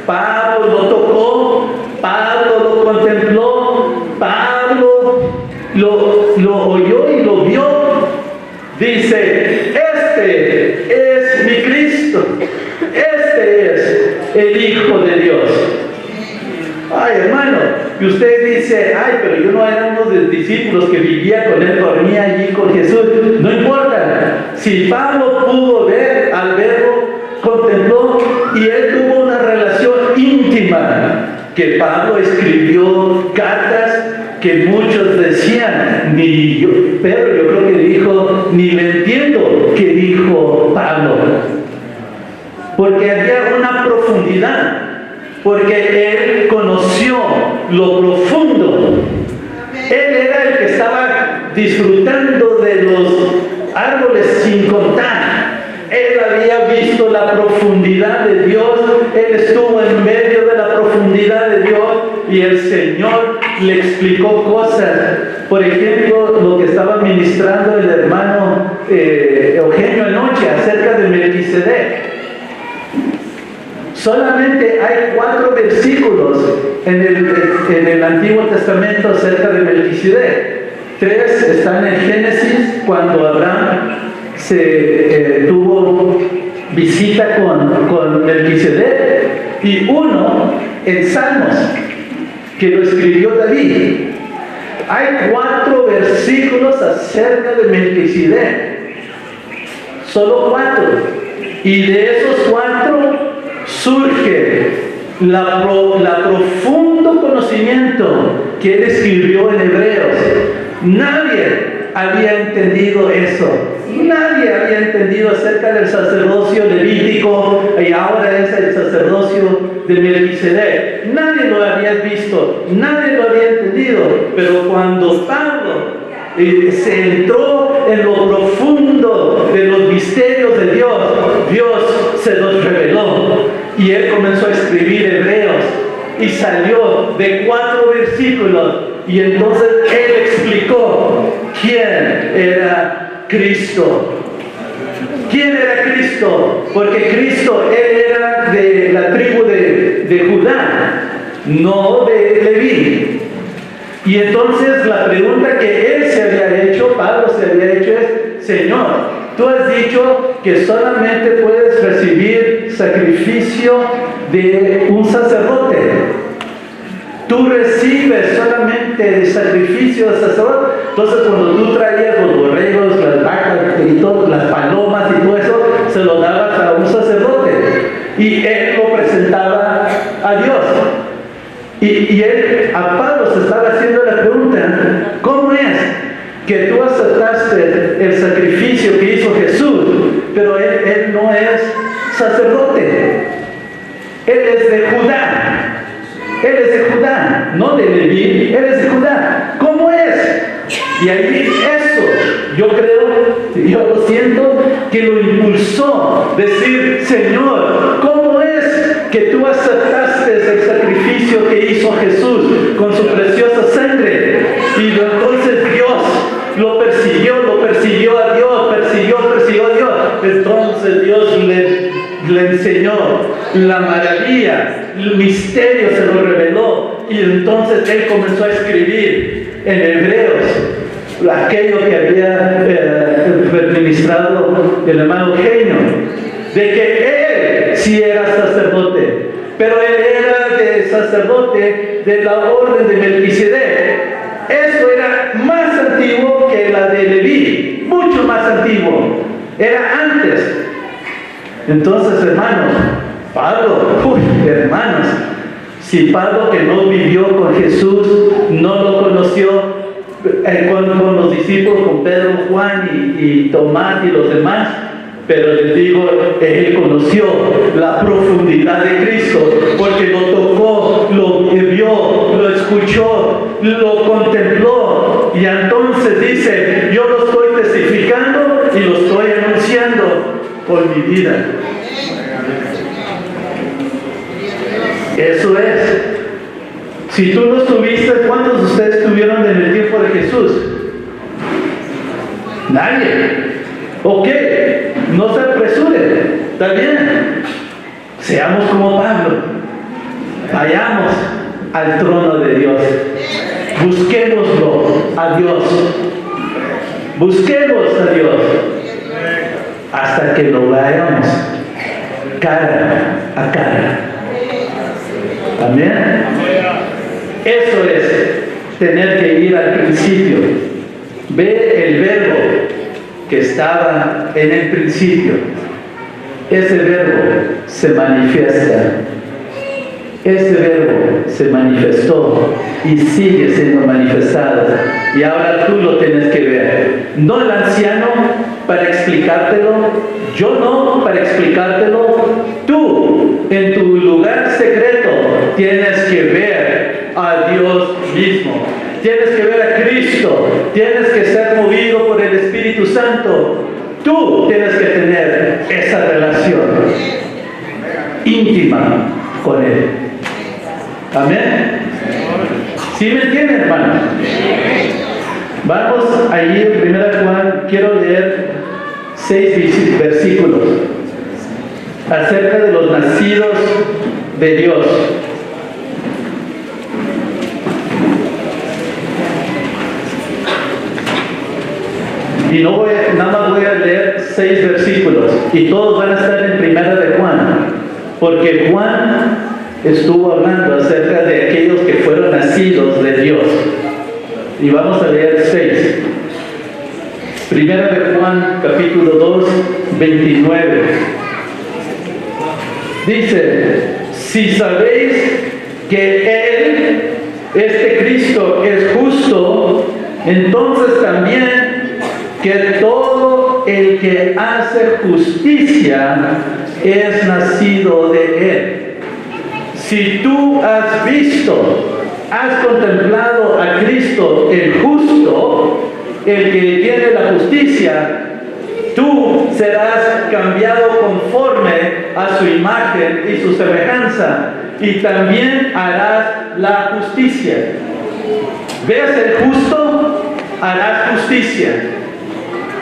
Pablo lo tocó, Pablo lo contempló, Pablo lo oyó y lo vio. Dice, este es mi Cristo, este es el Hijo de Dios. Ay, hermano, y usted dice, ay, pero yo no era uno de los discípulos que vivía con él, dormía allí con Jesús. No importa, si Pablo pudo ver al Verbo, contempló, y él tuvo una relación íntima, que Pablo escribió cartas que muchos decían, ni yo, Pedro yo creo que dijo, ni le entiendo que dijo Pablo, porque había una profundidad, porque él conoció lo profundo. Él era el que estaba disfrutando de los árboles sin contar. Él había visto la profundidad de Dios, él estuvo en medio de la profundidad de Dios y el Señor le explicó cosas. Por ejemplo, lo que estaba ministrando el hermano Eugenio anoche acerca de Melquisedec. Solamente hay 4 versículos en el Antiguo Testamento acerca de Melquisedec. 3 están en Génesis, cuando Abraham tuvo visita con Melquisedec, y 1 en Salmos, que lo escribió David. Hay 4 versículos acerca de Melquisedec, solo 4, y de esos 4 surge la profundo conocimiento que él escribió en Hebreos. Nadie había entendido eso. Nadie había entendido acerca del sacerdocio levítico, y ahora es el sacerdocio de Melquisedec. Nadie lo había visto, nadie lo había entendido. Pero cuando Pablo se entró en lo profundo de los misterios de Dios, Dios se los reveló y él comenzó a escribir Hebreos y salió de 4 versículos, y entonces él explicó quién era Cristo. ¿Quién era Cristo? Porque Cristo, él era de la tribu de Judá, no de Leví. Y entonces la pregunta que él se había hecho, Pablo se había hecho, es: Señor, tú has dicho que solamente puedes recibir sacrificio de un sacerdote. Tú recibes solamente el sacrificio del sacerdote. Entonces, cuando tú traías los borregos, las vacas y todo, las palomas y todo eso, se lo dabas a un sacerdote y él lo presentaba a Dios. Y él, a Pablo, se estaba haciendo la pregunta: ¿cómo es que tú aceptaste el sacrificio que hizo Jesús, pero él no es sacerdote? Él es de Judá. Él es de Judá, no de Leví, él es de Judá. ¿Cómo es? Y ahí eso, yo creo, yo lo siento, que lo impulsó decir: Señor, ¿cómo es que tú aceptaste el sacrificio que hizo Jesús con su preciosa sangre? Y entonces Dios lo persiguió a Dios, persiguió a Dios. Entonces Dios le le enseñó la maravilla, el misterio se lo reveló, y entonces él comenzó a escribir en Hebreos aquello que había ministrado el hermano Genio, de que él sí era sacerdote, pero él era de sacerdote de la orden de Melquisedec. Eso era más antiguo que la de Leví, mucho más antiguo, era antes. Entonces, hermanos, hermanos, si Pablo, que no vivió con Jesús, no lo conoció con los discípulos, con Pedro, Juan y Tomás y los demás, pero les digo, él conoció la profundidad de Cristo, porque lo tocó, lo vio, lo escuchó, lo contempló, y entonces dice, yo lo estoy testificando y lo estoy anunciando por mi vida. Eso es. Si tú no estuviste, ¿cuántos de ustedes estuvieron en el tiempo de Jesús? Nadie. Ok, no se apresuren, está bien. Seamos como Pablo. Vayamos al trono de Dios. Busquémoslo a Dios. Busquemos a Dios hasta que lo veamos cara a cara. Amén. Eso es tener que ir al principio. Ve el verbo que estaba en el principio. Ese verbo se manifiesta. Ese verbo se manifestó y sigue siendo manifestado. Y ahora tú lo tienes que ver. No el anciano para explicártelo, yo no para explicártelo. Tú, en tu lugar secreto, tienes que ver a Dios mismo. Tienes que ver a Cristo. Tienes que ser movido por el Espíritu Santo. Tú tienes que tener esa relación íntima con Él. Amén. ¿Sí me entienden, hermano? Vamos allí en 1 Juan. Quiero leer 6 versículos acerca de los nacidos de Dios. Y nada más voy a leer 6 versículos y todos van a estar en 1 de Juan, porque Juan estuvo hablando acerca de aquellos que fueron nacidos de Dios. Y vamos a leer 6. 1 de Juan, capítulo 2, 29. Dice: si sabéis que Él, este Cristo, es justo, entonces también que todo el que hace justicia es nacido de Él. Si tú has visto, has contemplado a Cristo el justo, el que tiene la justicia, tú serás cambiado conforme a su imagen y su semejanza, y también harás la justicia. ¿Ves el justo? Harás justicia.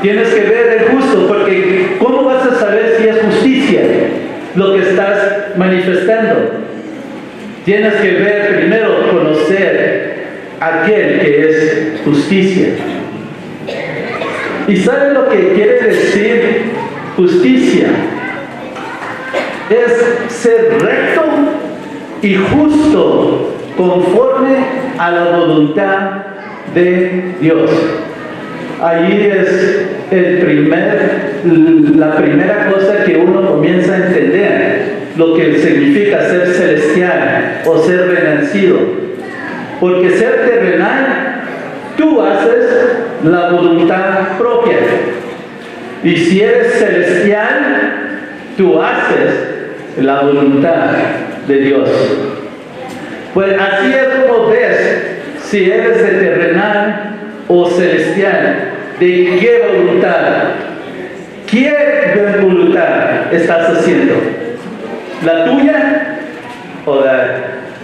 Tienes que ver el justo, porque ¿cómo vas a saber si es justicia lo que estás manifestando? Tienes que ver primero, conocer aquel que es justicia. ¿Y sabe lo que quiere decir justicia? Es ser recto y justo conforme a la voluntad de Dios. Ahí es la primera cosa que uno comienza a entender, lo que significa ser celestial o ser renacido. Porque ser terrenal, tú haces la voluntad propia. Y si eres celestial, tú haces la voluntad de Dios. Pues así es como ves si eres de terrenal o celestial. ¿De qué voluntad? ¿Qué voluntad estás haciendo? ¿La tuya o la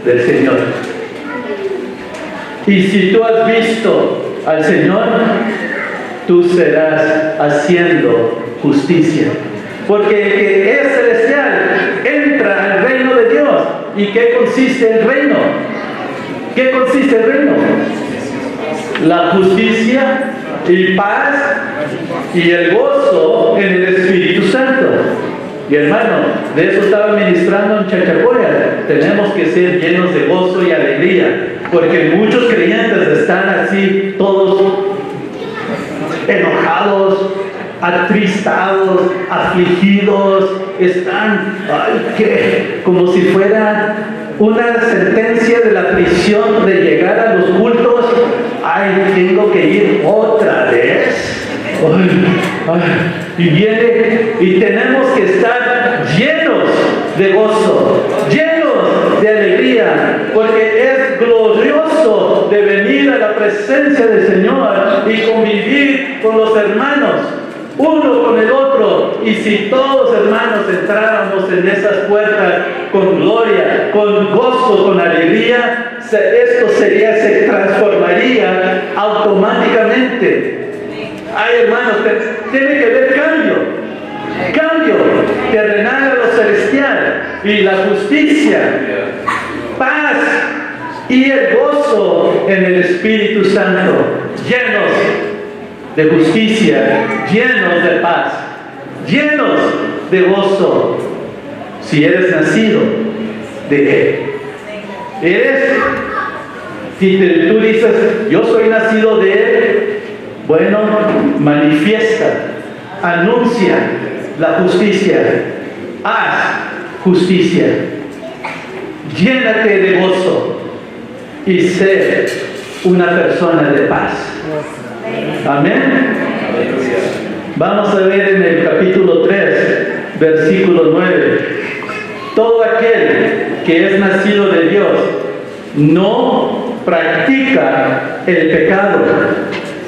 del Señor? Y si tú has visto al Señor, tú serás haciendo justicia. Porque el que es celestial entra al reino de Dios. ¿Y qué consiste el reino? ¿Qué consiste el reino? La justicia y paz y el gozo en el Espíritu Santo. Y hermano, de eso estaba ministrando en Chachapoya. Tenemos que ser llenos de gozo y alegría, porque muchos creyentes están así, todos enojados, atristados, afligidos, están, como si fuera una sentencia de la prisión de llegar a los cultos. Tengo que ir otra vez. Y viene, y tenemos que estar llenos de gozo, llenos de alegría, porque es glorioso de venir a la presencia del Señor y convivir con los hermanos, uno con el otro. Y si todos hermanos entráramos en esas puertas con gloria, con gozo, con alegría, esto se transformaría automáticamente. Hermanos, tiene que haber cambio terrenal a lo celestial, y la justicia, paz y el gozo en el Espíritu Santo, llenos de justicia, llenos de paz, llenos de gozo. Si eres nacido de Él, si tú dices, yo soy nacido de Él, bueno, manifiesta, anuncia la justicia, haz justicia, llénate de gozo y sé una persona de paz. Amén. Vamos a ver en el capítulo 3, versículo 9. Todo aquel que es nacido de Dios no practica el pecado.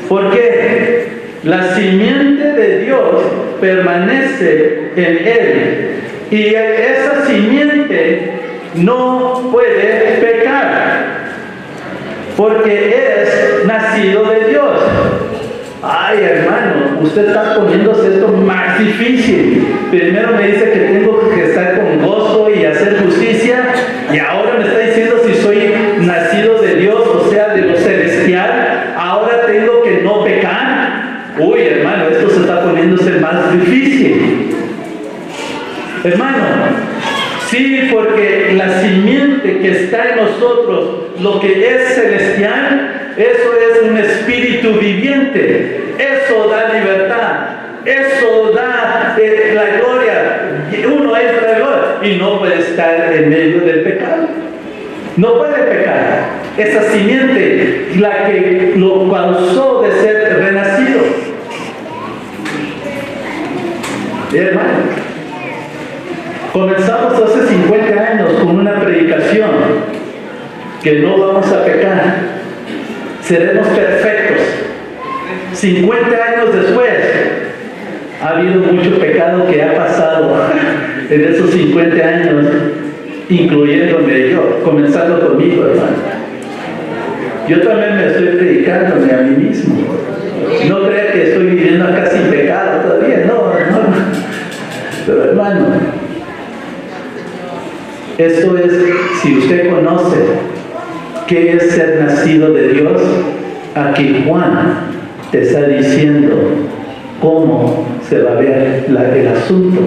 ¿Por qué? La simiente de Dios permanece en él, y esa simiente no puede pecar, porque es nacido de Dios. Hermano, usted está poniéndose esto más difícil. Primero me dice que tengo que estar con gozo y hacer justicia, y ahora me está diciendo si soy nacido de Dios, o sea, de lo celestial, ahora tengo que no pecar. Hermano, esto se está poniéndose más difícil. Hermano, sí, porque la simiente que está en nosotros, lo que es celestial, eso es un espíritu viviente. Eso da libertad, eso da la gloria. Uno entra en gloria y no puede estar en medio del pecado. No puede pecar. Esa simiente, la que lo causó de ser renacido. Hermano, comenzamos hace 50 años con una predicación que no vamos a pecar, seremos perfectos. 50 años después, ha habido mucho pecado que ha pasado en esos 50 años, incluyéndome yo, comenzando conmigo, hermano. Yo también me estoy predicándome a mí mismo. No crea que estoy viviendo acá sin pecado todavía, no. Pero hermano, esto es, si usted conoce qué es ser nacido de Dios, aquí Juan te está diciendo cómo se va a ver el asunto.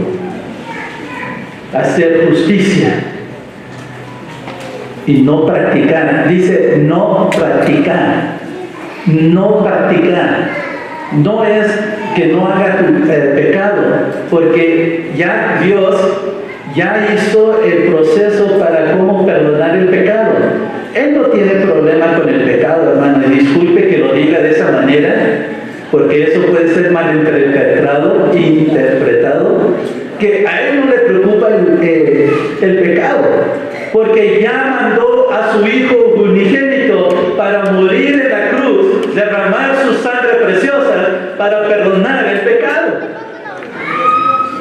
Hacer justicia y no practicar. Dice no practicar. No practicar. No es que no haga tu pecado, porque ya Dios ya hizo el proceso para cómo perdonar el pecado. Él no tiene problema con el pecado, hermano. Y disculpe que lo diga de esa manera, porque eso puede ser malinterpretado, que a Él no le preocupa el pecado, porque ya mandó a su Hijo unigénito para morir en la cruz, derramar su sangre preciosa para perdonar el pecado.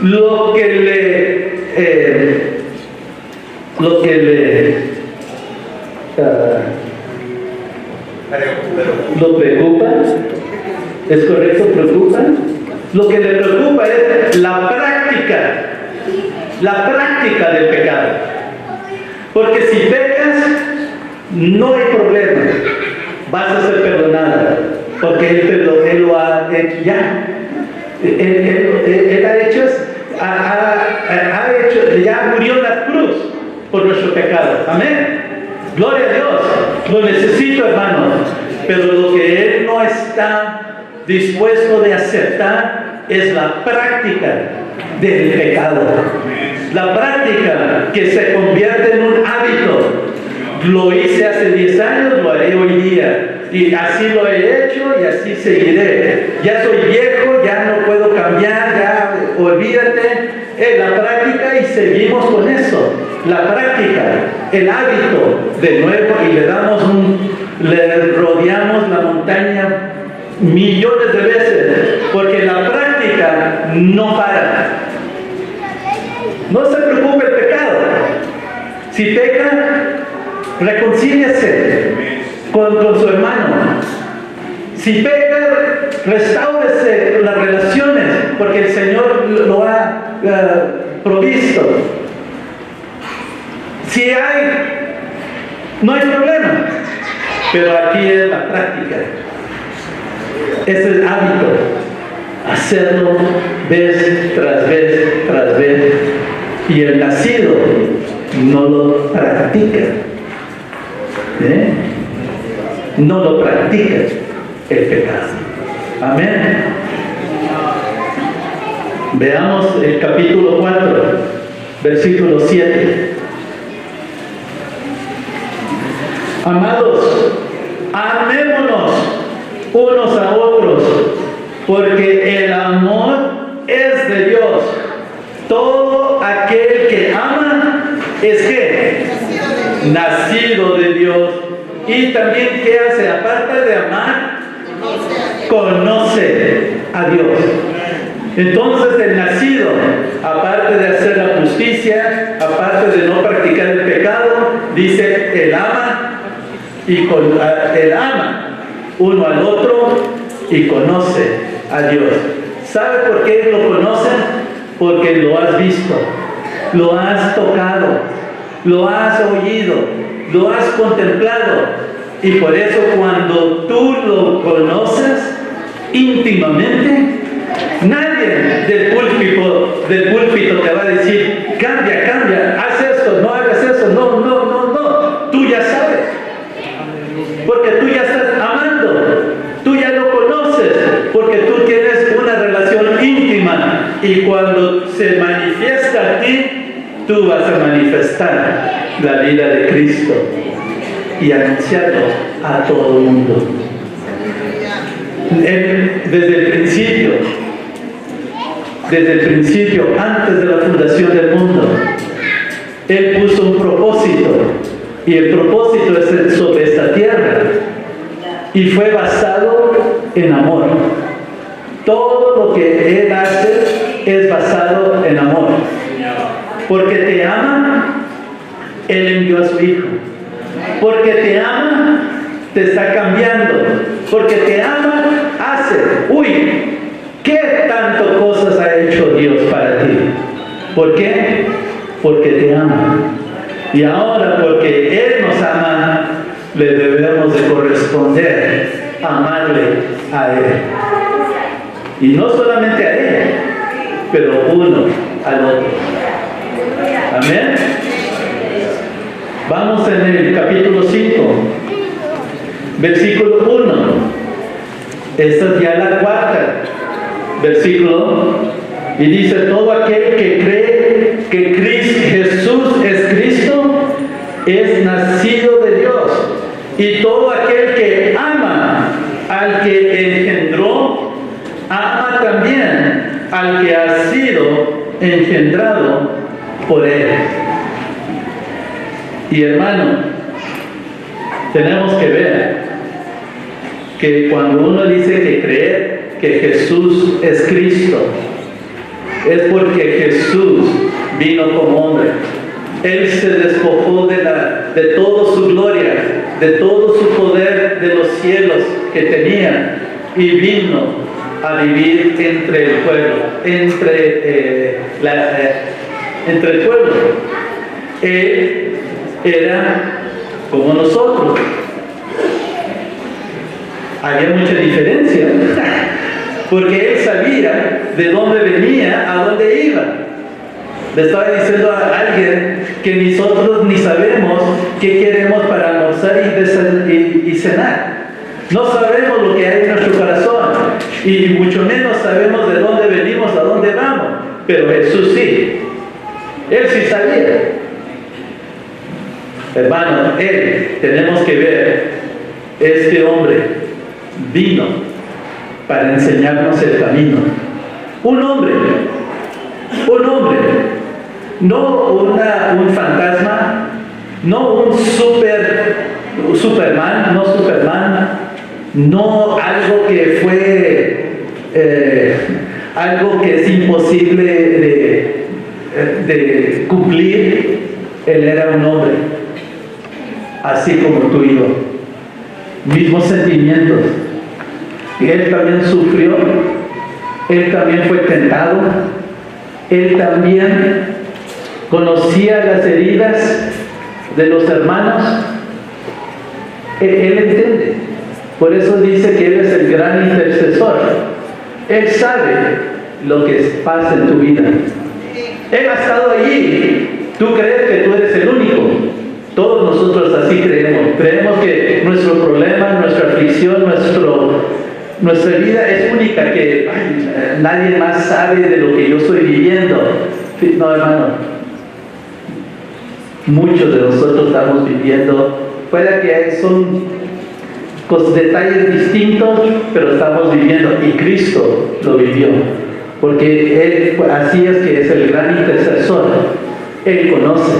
Lo que lo preocupa, ¿es correcto? ¿Preocupa? Lo que le preocupa es la práctica la práctica del pecado. Porque si pecas, no hay problema, vas a ser perdonada, porque Él lo ha hecho ya. Él ha hecho, ya murió en la cruz por nuestro pecado. Amén. Gloria a Dios. Lo necesito, hermanos. Pero lo que Él no está dispuesto de aceptar es la práctica del pecado. La práctica que se convierte en un hábito. Lo hice hace 10 años, lo haré hoy día. Y así lo he hecho y así seguiré. Ya soy viejo, ya no puedo cambiar, ya olvídate. La práctica y seguimos con eso. La práctica, el hábito, de nuevo, y le rodeamos la montaña millones de veces, porque la práctica no para. No se preocupe el pecado. Si peca, reconcíliese con su hermano. Si peca, restáurese las relaciones, porque el Señor lo ha provisto. Si no hay problema, pero aquí es la práctica, es el hábito, hacerlo vez tras vez tras vez, y el nacido no lo practica, no lo practica el pecado. Amén. Veamos el capítulo 4, versículo 7. Amados, amémonos unos a otros, porque el amor es de Dios. Todo aquel que ama es ¿qué? Nacido de Dios. Y también ¿qué hace? Aparte de amar, conoce a Dios. Entonces el nacido, aparte de hacer la justicia, aparte de no practicar el pecado, dice, él ama él ama uno al otro y conoce a Dios. ¿Sabe por qué lo conocen? Porque lo has visto, lo has tocado, lo has oído, lo has contemplado. Y por eso cuando tú lo conoces íntimamente, nadie del púlpito te va a decir, cambia, haz esto, no hagas eso, no, tú ya sabes, porque tú ya estás amando, tú ya lo conoces, porque tú tienes una relación íntima, y cuando se manifiesta a ti, tú vas a manifestar la vida de Cristo y anunciarlo a todo el mundo. Desde el principio, antes de la fundación del mundo, Él puso un propósito, y el propósito es sobre esta tierra, y fue basado en amor. Todo lo que Él hace es basado en amor. Porque te ama, Él envió a su Hijo. Porque te ama, te está cambiando. Porque te ama, hace. ¿Qué tanto cosas ha hecho Dios para ti? ¿Por qué? Porque te ama. Y ahora, porque Él nos ama, le debemos de corresponder, amarle a Él. Y no solamente a Él, pero uno al otro. Amén. Vamos en el capítulo 5, versículo 1. Esta es ya la cuarta versículo, y dice, todo aquel que cree que Jesús es Cristo es nacido de Dios, y todo aquel que ama al que engendró, ama también al que ha sido engendrado por Él. Y hermano, tenemos que ver que cuando uno dice que cree que Jesús es Cristo, es porque Jesús vino como hombre. Él se despojó de toda su gloria, de todo su poder de los cielos que tenía, y vino a vivir entre el pueblo, entre entre el pueblo. Él era como nosotros. Había mucha diferencia, porque él sabía de dónde venía, a dónde iba. Le estaba diciendo a alguien que nosotros ni sabemos qué queremos para almorzar y cenar. No sabemos lo que hay en nuestro corazón y mucho menos sabemos de dónde venimos, a dónde vamos. Pero Jesús sí. Él sí sabía. Hermano, tenemos que ver, este hombre vino para enseñarnos el camino. Un hombre, no un fantasma, no un Superman, no algo que fue algo que es imposible de cumplir. Él era un hombre, así como tú y yo, mismos sentimientos. Y él también sufrió, él también fue tentado, él también conocía las heridas de los hermanos. Él entiende. Por eso dice que Él es el gran intercesor. Él sabe lo que pasa en tu vida. Él ha estado allí. Tú crees que tú eres el único. Todos nosotros así creemos. Creemos que nuestro problema, nuestra aflicción, nuestra vida es única, que nadie más sabe de lo que yo estoy viviendo. No, hermano. Muchos de nosotros estamos viviendo, puede que son detalles distintos, pero estamos viviendo, y Cristo lo vivió, porque Él, así es que es el gran intercesor. Él conoce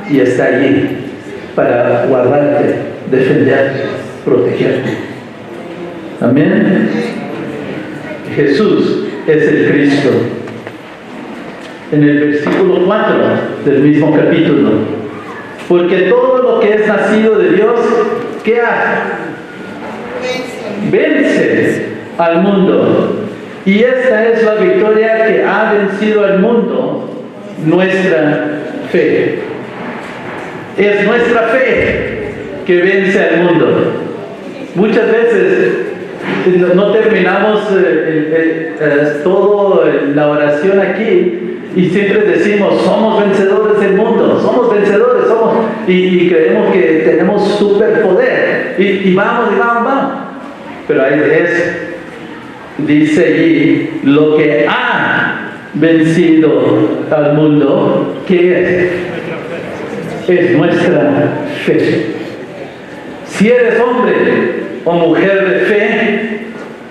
y está allí para guardarte, defenderte, protegerte. Amén. Jesús es el Cristo. En el versículo 4 del mismo capítulo, porque todo lo que es nacido de Dios, ¿qué hace? Vence al mundo. Y esta es la victoria que ha vencido al mundo, nuestra fe. Es nuestra fe que vence al mundo. Muchas veces no terminamos toda la oración aquí y siempre decimos, somos vencedores del mundo, somos vencedores, y creemos que tenemos superpoder, y vamos. Pero ahí dice allí, lo que ha vencido al mundo, ¿qué es? Es nuestra fe. Si eres hombre o mujer de fe,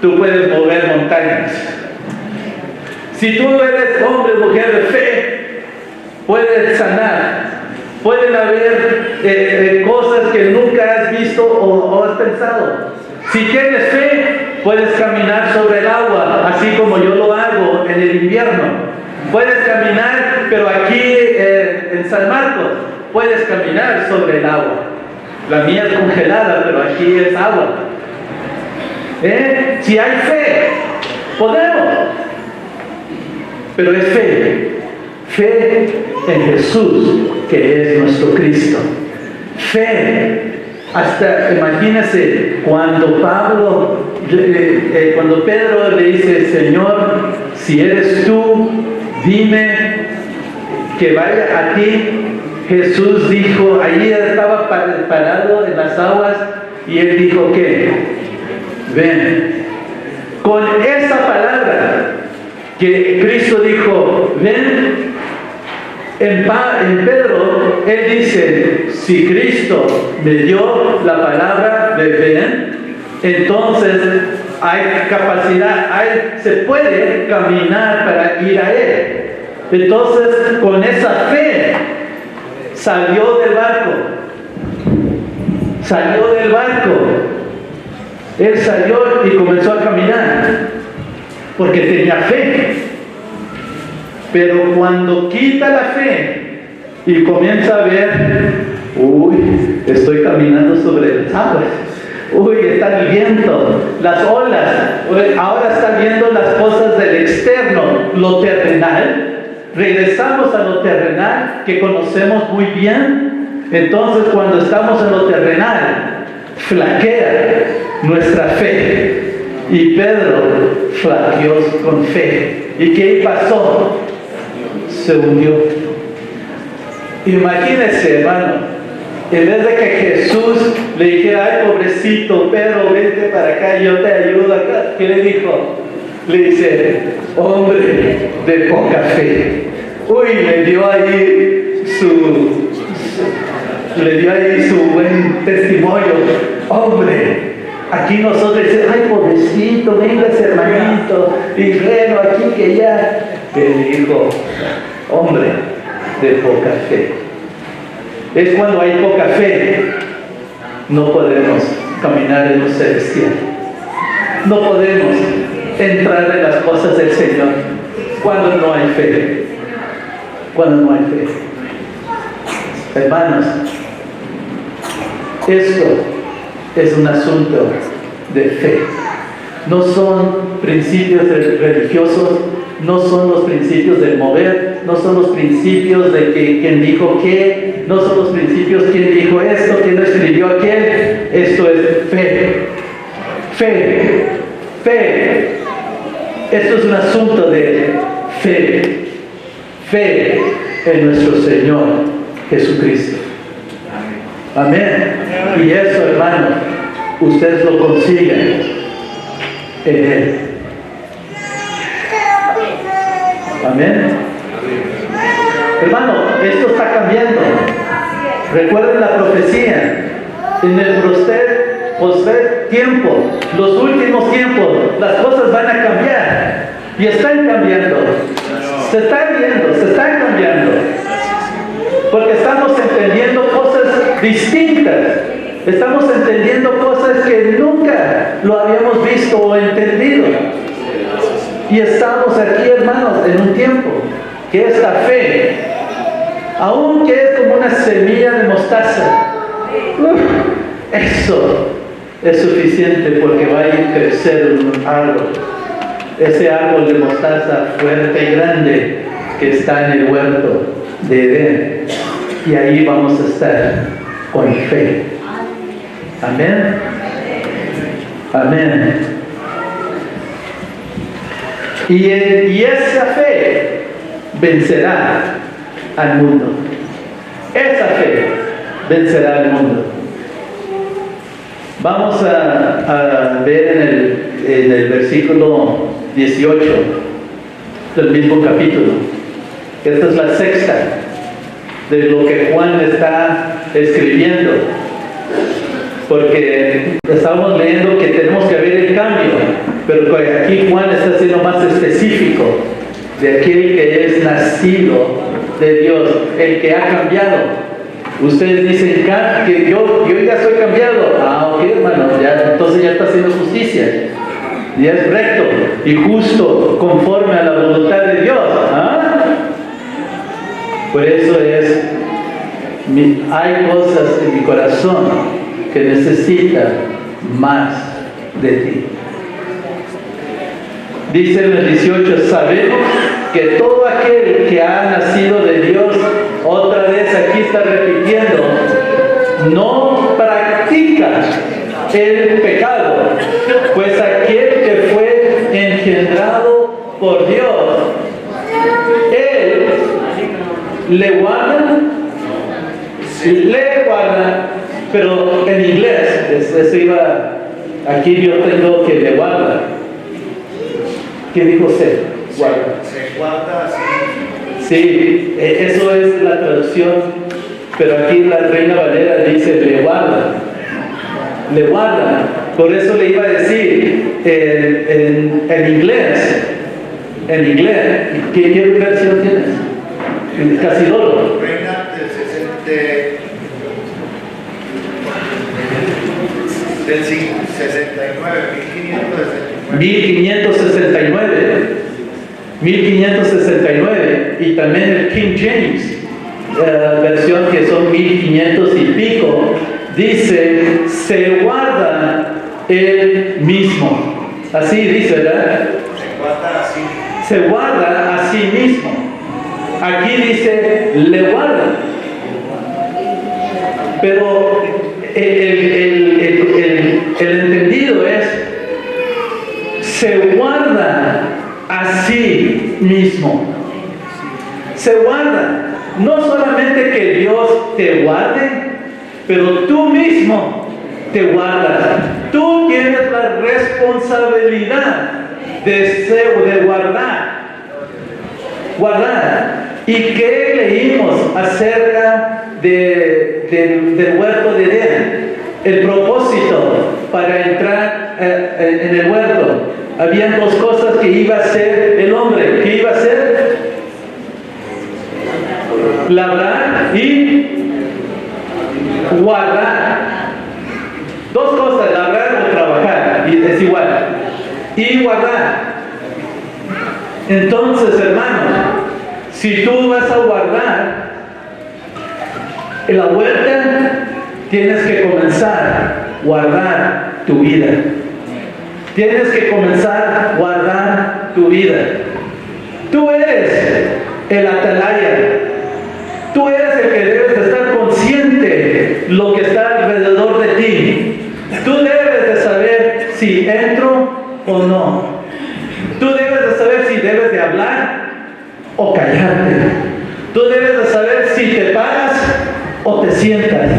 tú puedes mover montañas. Si tú eres hombre o mujer de fe, puedes sanar. Pueden haber cosas que nunca has visto o has pensado. Si tienes fe, puedes caminar sobre el agua, así como yo lo hago en el invierno. Puedes caminar, pero aquí en San Marcos, puedes caminar sobre el agua. La mía es congelada, pero aquí es agua. Si hay fe, podemos. Pero es fe en Jesús, que es nuestro Cristo. Fe, hasta imagínense cuando Pedro le dice, Señor, si eres tú, dime que vaya a ti. Jesús dijo, allí estaba parado en las aguas, y él dijo, ¿qué? Ven. Con esa palabra que Cristo dijo, ven, en Pedro, él dice, si Cristo me dio la palabra de ven, entonces hay capacidad, se puede caminar para ir a Él. Entonces, con esa fe, salió del barco. Él salió y comenzó a caminar, porque tenía fe. Pero cuando quita la fe y comienza a ver, estoy caminando sobre las aguas, está el viento, las olas, ahora está viendo las cosas del externo, lo terrenal, regresamos a lo terrenal que conocemos muy bien. Entonces, cuando estamos en lo terrenal, flaquea nuestra fe. Y Pedro flaqueó con fe. ¿Y qué pasó? Se hundió. Imagínense, hermano, en vez de que Jesús le dijera, ay, pobrecito Pedro, vente para acá, yo te ayudo acá, ¿qué le dijo? Le dice, hombre de poca fe. Uy, le dio ahí su buen testimonio. Hombre, aquí nosotros decimos, ay, pobrecito, vengas hermanito, y bueno, aquí que ya. Él dijo, hombre de poca fe. Es cuando hay poca fe, no podemos caminar en lo celestial. No podemos entrar en las cosas del Señor cuando no hay fe. Cuando no hay fe. Hermanos, esto es un asunto de fe. No son principios religiosos, no son los principios del mover, no son los principios de que quien dijo qué, no son los principios quién dijo esto, quién escribió aquel. Esto es fe. Fe. Fe. Esto es un asunto de fe. Fe en nuestro Señor Jesucristo. Amén. Y eso, hermano, ustedes lo consiguen en Él. Amén. Hermano, esto está cambiando. Recuerden la profecía. En el postrer tiempo, los últimos tiempos, las cosas van a cambiar. Y están cambiando. Se están cambiando. Porque estamos entendiendo cosas distintas. Estamos entendiendo cosas que nunca lo habíamos visto o entendido. Y estamos aquí, hermanos, en un tiempo que esta fe, aunque es como una semilla de mostaza, eso es suficiente porque va a ir a crecer un árbol. Ese árbol de mostaza fuerte y grande que está en el huerto de Edén. Y ahí vamos a estar con fe. Amén. Amén. Y esa fe vencerá al mundo. Esa fe vencerá al mundo. Vamos a ver en el versículo 18 del mismo capítulo. Esta es la sexta de lo que Juan está escribiendo. Porque estamos leyendo que tenemos que ver el cambio, pero aquí Juan está siendo más específico de aquel que es nacido de Dios, el que ha cambiado. Ustedes dicen que yo ya soy cambiado. Ah, ok, hermano, entonces ya está haciendo justicia. Ya es recto y justo conforme a la voluntad de Dios. ¿Ah? Por eso hay cosas en mi corazón que necesita más de ti. Dice en el 18, sabemos que todo aquel que ha nacido de Dios, otra vez aquí está repitiendo, no practica el pecado, pues aquel que fue engendrado por Dios, Él le guarda, pero en inglés, eso iba, aquí yo tengo que le guarda. ¿Qué dijo se? Guarda. Se guarda así. Sí, eso es la traducción, pero aquí la Reina Valera dice le guarda. Le guarda. Por eso le iba a decir en inglés. En inglés. ¿Qué versión tienes? Casidoro. Reina del 69, 1569 y también el King James, versión que son 1500 y pico, dice se guarda él mismo. Así dice, ¿verdad? Se guarda así. Se guarda a sí mismo. Aquí dice, le guarda. Pero el entendido es, se guarda a sí mismo. Se guarda. No solamente que Dios te guarde, pero tú mismo te guardas. Tú tienes la responsabilidad de guardar. Guardar. ¿Y qué leímos acerca del huerto de Edén? El propósito para entrar en el huerto. Habían dos cosas que iba a hacer el hombre. ¿Qué iba a hacer? Labrar y guardar. Dos cosas, labrar o trabajar, y es igual. Y guardar. Entonces, hermanos, si tú vas a guardar en la huerta, tienes que comenzar a guardar tu vida. Tienes que comenzar a guardar tu vida. Tú eres el atalaya. Tú eres el que debes de estar consciente de lo que está alrededor de ti. Tú debes de saber si entro o no. Tú debes de saber si debes de hablar o callarte. Tú debes de saber si te paras o te sientas.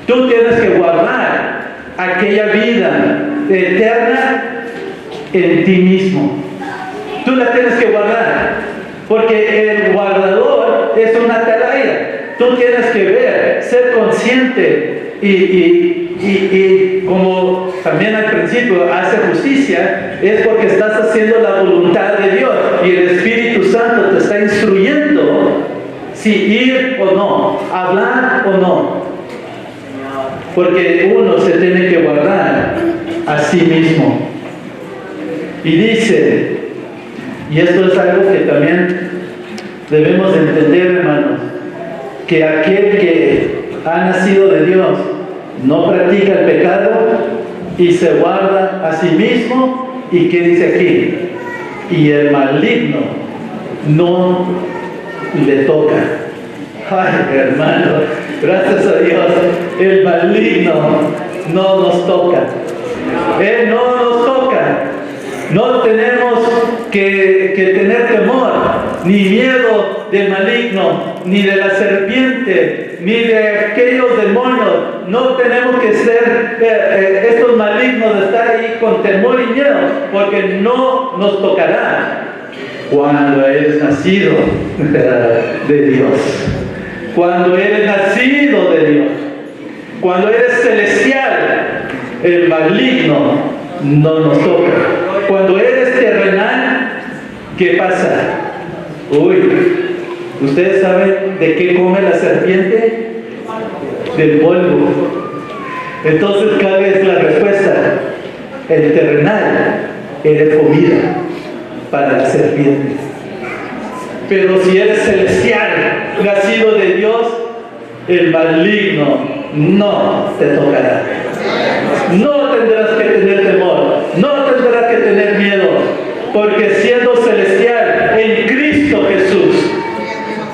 Tú tienes que guardar aquella vida eterna en ti mismo. Tú la tienes que guardar, porque el guardador es una atalaya. Tú tienes que ver, ser consciente y como también al principio hace justicia, es porque estás haciendo la voluntad de Dios y el Espíritu Santo te está instruyendo si ir o no, hablar o no, porque uno se tiene que guardar a sí mismo. Y dice, y esto es algo que también debemos entender, hermanos, que aquel que ha nacido de Dios no practica el pecado y se guarda a sí mismo. ¿Y qué dice aquí? Y el maligno no le toca. Ay, hermano, gracias a Dios, el maligno no nos toca. Él no nos toca. No tenemos que tener temor, ni miedo del maligno, ni de la serpiente, ni de aquellos demonios. No tenemos que ser estos malignos de estar ahí con temor y miedo, porque no nos tocará cuando eres nacido de Dios. Cuando eres nacido de Dios, cuando eres celestial, el maligno no nos toca. Cuando eres terrenal, ¿qué pasa? Uy, ¿ustedes saben de qué come la serpiente? Del polvo. Entonces, ¿cuál es la respuesta? El terrenal eres comida para la serpiente. Pero si eres celestial, nacido de Dios, el maligno no te tocará. No tendrás que tener temor, no tendrás que tener miedo, porque siendo celestial en Cristo Jesús,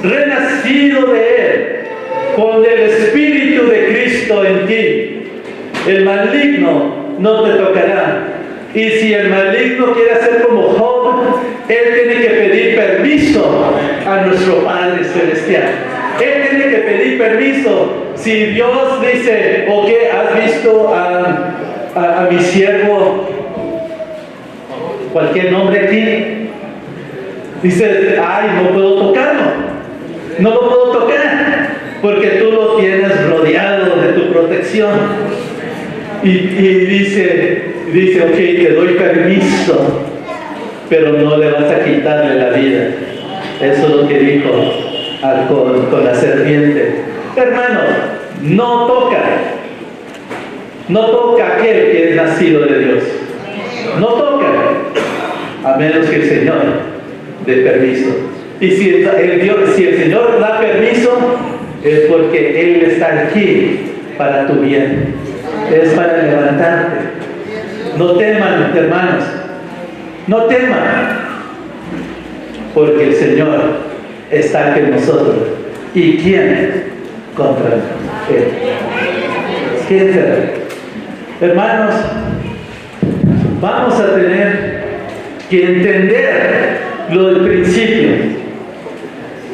renacido de Él, con el Espíritu de Cristo en ti, el maligno no te tocará. Y si el maligno quiere hacer como Job, él tiene que pedir permiso a nuestro Padre Celestial. Él tiene que pedir permiso. Si Dios dice, ok, has visto a mi siervo, cualquier nombre aquí, dice, ay, no puedo tocarlo, no lo puedo tocar, porque tú lo tienes rodeado de tu protección. Y dice, ok, te doy permiso, pero no le vas a quitarle la vida. Eso es lo que dijo con la serpiente. Hermano, no toca aquel que es nacido de Dios. No toca, a menos que el Señor dé permiso. Y si el Señor da permiso, es porque Él está aquí para tu bien. Es para levantarte. No teman, hermanos. No teman. Porque el Señor está en nosotros. ¿Y quién contra él? ¿Quién será? Hermanos, vamos a tener que entender lo del principio.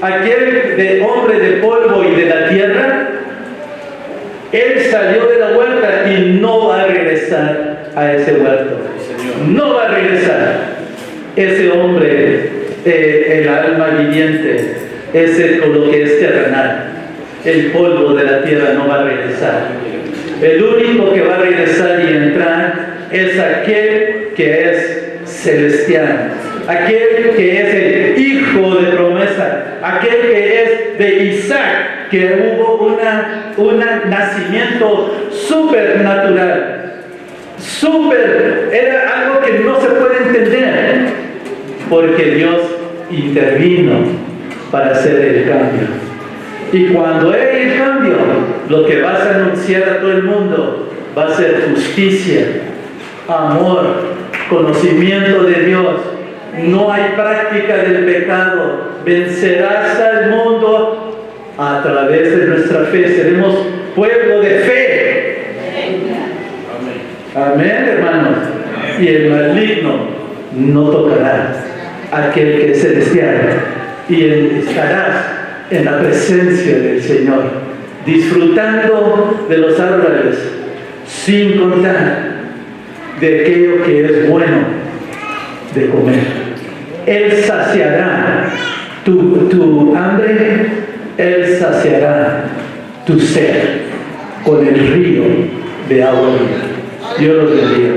Aquel de hombre de polvo y de la tierra, él salió de la huerta y no va a regresar a ese huerto. No va a regresar. Ese hombre, el alma viviente, ese con lo que es terrenal, el polvo de la tierra no va a regresar. El único que va a regresar y entrar es aquel que es celestial, aquel que es el hijo de promesa, aquel que es de Isaac, que hubo un nacimiento supernatural. Era algo que no se puede entender, porque Dios intervino para hacer el cambio. Y cuando hay el cambio, lo que vas a anunciar a todo el mundo va a ser justicia, amor, conocimiento de Dios. No hay práctica del pecado. Vencerás al mundo a través de nuestra fe. Seremos pueblo de fe. Amén, hermanos. Y el maligno no tocará a aquel que es celestial. Y estarás en la presencia del Señor, disfrutando de los árboles, sin contar de aquello que es bueno de comer. Él saciará tu hambre, Él saciará tu sed con el río de agua viva. Dios los bendiga.